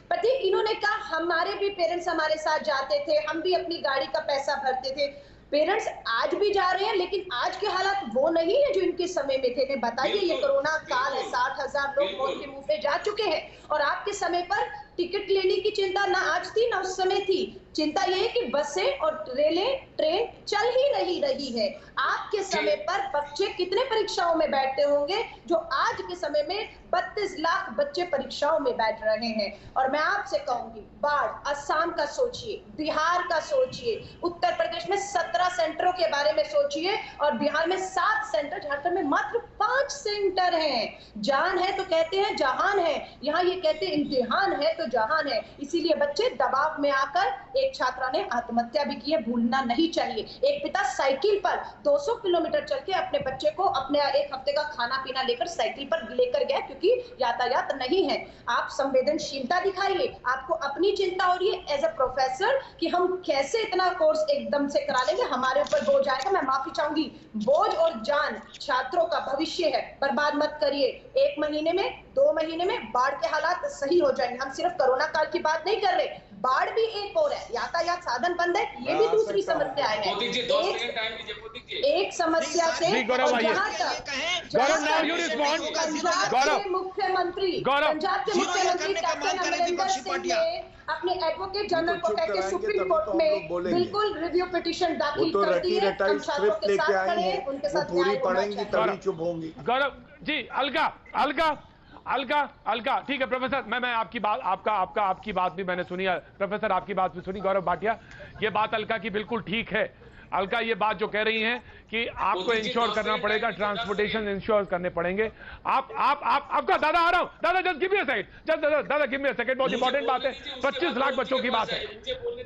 Prateek, इन्होंने कहा हमारे भी पेरेंट्स हमारे साथ जाते थे, हम भी अपनी गाड़ी का पैसा भरते थे। पेरेंट्स आज भी जा रहे हैं, लेकिन आज के हालात वो नहीं है जो इनके समय में थे। बताइए, ये कोरोना काल है, 60,000 लोग मौत के मुंह पे जा चुके हैं और आपके समय पर टिकट लेने की चिंता ना आज थी ना उस समय थी। चिंता ये है कि बसें और ट्रेन चल ही नहीं रही है। आपके समय पर बच्चे कितने परीक्षाओं में बैठते होंगे जो आज के समय में 32 लाख बच्चे परीक्षाओं में बैठ रहे हैं। और मैं आपसे कहूंगी, बाढ़, असम का सोचिए, बिहार का सोचिए, उत्तर प्रदेश में 17 सेंटरों के बारे में सोचिए और बिहार में 7 सेंटर, झारखंड में मात्र 5 सेंटर हैं। जान है तो कहते हैं जहान है, यहाँ ये कहते हैं इम्तिहान है तो जहान है। इसीलिए बच्चे दबाव में आकर एक छात्रा ने आत्महत्या भी की है, भूलना नहीं चाहिए। एक पिता साइकिल पर 200 किलोमीटर चल के अपने बच्चे को अपने 1 हफ्ते का खाना पीना लेकर साइकिल पर लेकर गया क्योंकि यातायात नहीं है। आप संवेदनशीलता दिखाइए, आपको अपनी चिंता हो रही है एज अ प्रोफेसर कि हम कैसे इतना कोर्स एकदम से करा लेंगे, हमारे ऊपर बोझ आएगा। मैं माफी चाहूंगी, बोझ और जान छात्रों का भविष्य है, बर्बाद मत करिए। 1 महीने में 2 महीने में बाढ़ के हालात सही हो जाएंगे। हम सिर्फ कोरोना काल की बात नहीं कर रहे, बाढ़ भी एक और है, यातायात साधन बंद है, ये भी दूसरी समस्या है। एक समस्या से मुख्यमंत्री पंजाब के मुख्यमंत्री कैप्टन अमरिंदर सिंह ने अपने एडवोकेट जनरल को कहकर सुप्रीम कोर्ट में बिल्कुल रिव्यू पिटीशन दाखिल कर दी है। हम छात्रों के साथ खड़े हैं, उनके साथ न्याय होना चाहिए।
चुप होंगी गौरव जी। अलका ठीक है प्रोफेसर, मैं आपकी बात आपकी बात भी मैंने सुनी है प्रोफेसर, आपकी बात भी सुनी। गौरव भाटिया, ये बात अलका की बिल्कुल ठीक है। अलका ये बात जो कह रही हैं कि आपको इंश्योर करना पड़ेगा, ट्रांसपोर्टेशन इंश्योर करने पड़ेंगे। आपका दादा आ रहा हूं, दादा just give me a second, दादा गिव मी अ सेकंड, बहुत इंपॉर्टेंट बात है, 25 लाख बच्चों की बात है।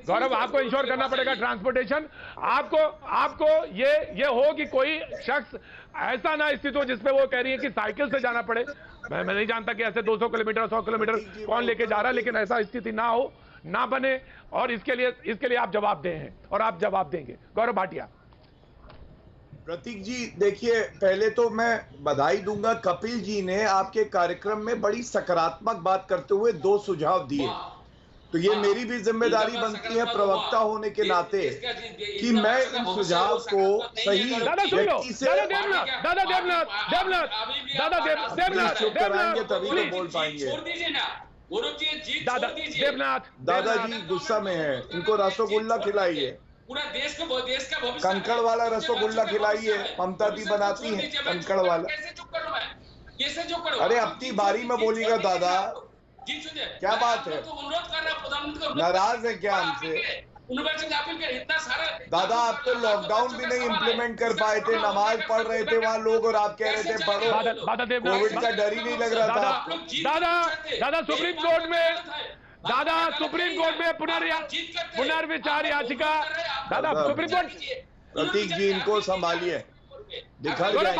गौरव, आपको इंश्योर करना पड़ेगा ट्रांसपोर्टेशन। आपको ये हो कि कोई शख्स ऐसा ना स्थित हो जिसपे वो कह रही है कि साइकिल से जाना पड़े। मैं नहीं जानता कि ऐसे 200 किलोमीटर 100 किलोमीटर कौन लेके जा रहा है, लेकिन ऐसा स्थिति ना हो, ना बने, और इसके लिए आप जवाब दे हैं और आप जवाब देंगे। गौरव भाटिया।
प्रतीक जी देखिए, पहले तो मैं बधाई दूंगा, कपिल जी ने आपके कार्यक्रम में बड़ी सकारात्मक बात करते हुए 2 सुझाव दिए। तो ये मेरी भी जिम्मेदारी बनती है प्रवक्ता होने के नाते कि मैं इन सुझाव को सही व्यक्ति से कराएंगे तभी तो बोल पाएंगे। दादाजी गुस्सा में है, इनको रसगुल्ला खिलाइए,
पूरा देश का
कंकड़ वाला रसगुल्ला खिलाइए। ममता दी बनाती है कंकड़ वाला।
कैसे चुप करूं?
अरे अपनी बारी में बोलिएगा दादा, क्या बात है, नाराज है क्या हमसे?
यूनिवर्सिटी अपील कर, इतना सारा
दादा आप तो लॉकडाउन भी नहीं इम्प्लीमेंट कर पाए थे, नमाज पढ़ रहे थे वहाँ लोग और आप कह रहे थे पढ़ो, कोविड का डर ही नहीं लग रहा था।
दादा सुप्रीम कोर्ट में पुनर्विचार याचिका, दादा सुप्रीम कोर्ट,
प्रतीक जी इनको संभालिए, दिखा
गौरव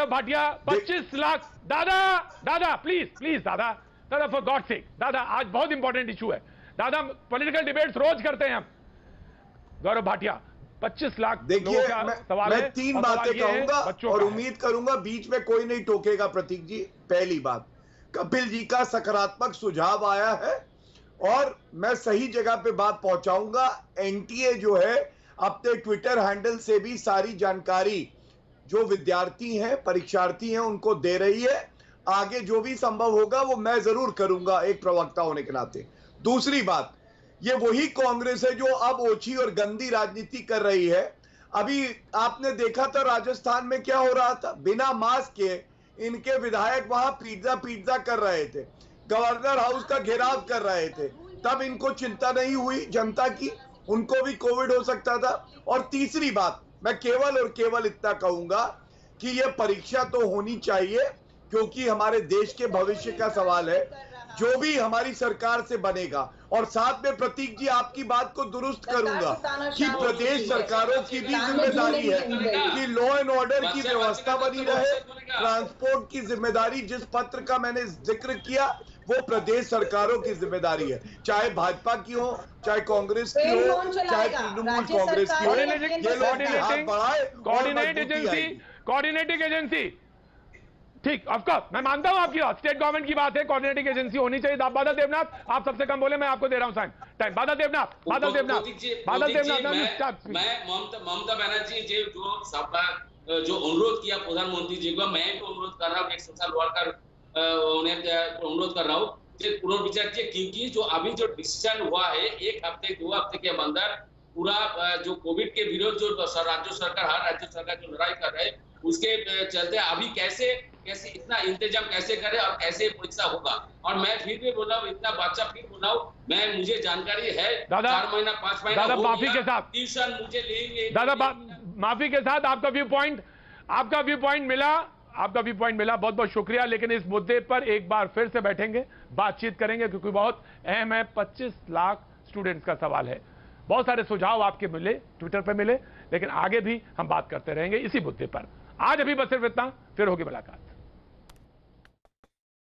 भाटिया 25 लाख। दादा प्लीज दादा फॉर गॉड सेक, दादा आज बहुत इंपॉर्टेंट इशू है दादा, पॉलिटिकल डिबेट्स रोज करते हैं हम। गौरव भाटिया 25 लाख
देखिए,
सवाल
मैं
है,
3 बातें कहूंगा और उम्मीद करूंगा बीच में कोई नहीं टोकेगा। प्रतीक जी, पहली बात, कपिल जी का सकारात्मक सुझाव आया है और मैं सही जगह पे बात पहुंचाऊंगा। एनटीए जो है अपने ट्विटर हैंडल से भी सारी जानकारी जो विद्यार्थी हैं, परीक्षार्थी हैं, उनको दे रही है। आगे जो भी संभव होगा वो मैं जरूर करूंगा एक प्रवक्ता होने के नाते। दूसरी बात, ये वही कांग्रेस है जो अब ओछी और गंदी राजनीति कर रही है। अभी आपने देखा था राजस्थान में क्या हो रहा था, बिना मास्क के इनके विधायक वहां पिज्जा कर रहे थे, गवर्नर हाउस का घेराव कर रहे थे, तब इनको चिंता नहीं हुई जनता की, उनको भी कोविड हो सकता था। और तीसरी बात, मैं केवल इतना कहूंगा कि यह परीक्षा तो होनी चाहिए क्योंकि हमारे देश के भविष्य का सवाल है, जो भी हमारी सरकार से बनेगा। और साथ में प्रतीक जी आपकी बात को दुरुस्त करूंगा कि प्रदेश सरकारों की भी जिम्मेदारी है कि लॉ एंड ऑर्डर की व्यवस्था बनी रहे। ट्रांसपोर्ट की जिम्मेदारी जिस पत्र का मैंने जिक्र किया वो प्रदेश सरकारों की जिम्मेदारी है, चाहे भाजपा की हो, चाहे कांग्रेस की हो, चाहे तृणमूल कांग्रेस की हो। ये लोग हाथ बढ़ाए,
कोऑर्डिनेटिंग एजेंसी, ठीक, ऑफकोर्स मैं मानता हूं आपकी बात, स्टेट गवर्नमेंट की बात है, कोऑर्डिनेटिंग एजेंसी होनी चाहिए। बादल देवनाथ, आप सबसे कम बोले, मैं आपको दे रहा हूं टाइम। बादल देवनाथ
मैं ममता बनर्जी जी जो अनुरोध किया प्रधानमंत्री जी को, मैं भी अनुरोध कर रहा हूँ, एक सोशल वर्कर अनुरोध कर रहा हूँ पुनर्विचार किए, क्योंकि जो अभी जो डिसीजन हुआ है 1 हफ्ते 2 हफ्ते के अंदर पूरा जो कोविड के विरोध जो राज्य सरकार, हर राज्य सरकार जो लड़ाई कर रहे हैं उसके चलते अभी कैसे इतना इंतजाम कैसे करे और कैसे परीक्षा होगा। और मैं फिर भी बोला हूँ, इतना बादशाह फिर बोला हूँ, मुझे जानकारी है 4 महीना 5 महीना
दादा माफी के साथ
ट्यूशन मुझे लेंगे
दादा माफी के साथ आपका व्यू पॉइंट मिला, बहुत बहुत शुक्रिया। लेकिन इस मुद्दे पर एक बार फिर से बैठेंगे, बातचीत करेंगे क्योंकि बहुत अहम है। 25 लाख स्टूडेंट्स का सवाल है, बहुत सारे सुझाव आपके मिले, ट्विटर पे मिले, लेकिन आगे भी हम बात करते रहेंगे इसी मुद्दे पर। आज अभी बस सिर्फ इतना, फिर होगी मुलाकात।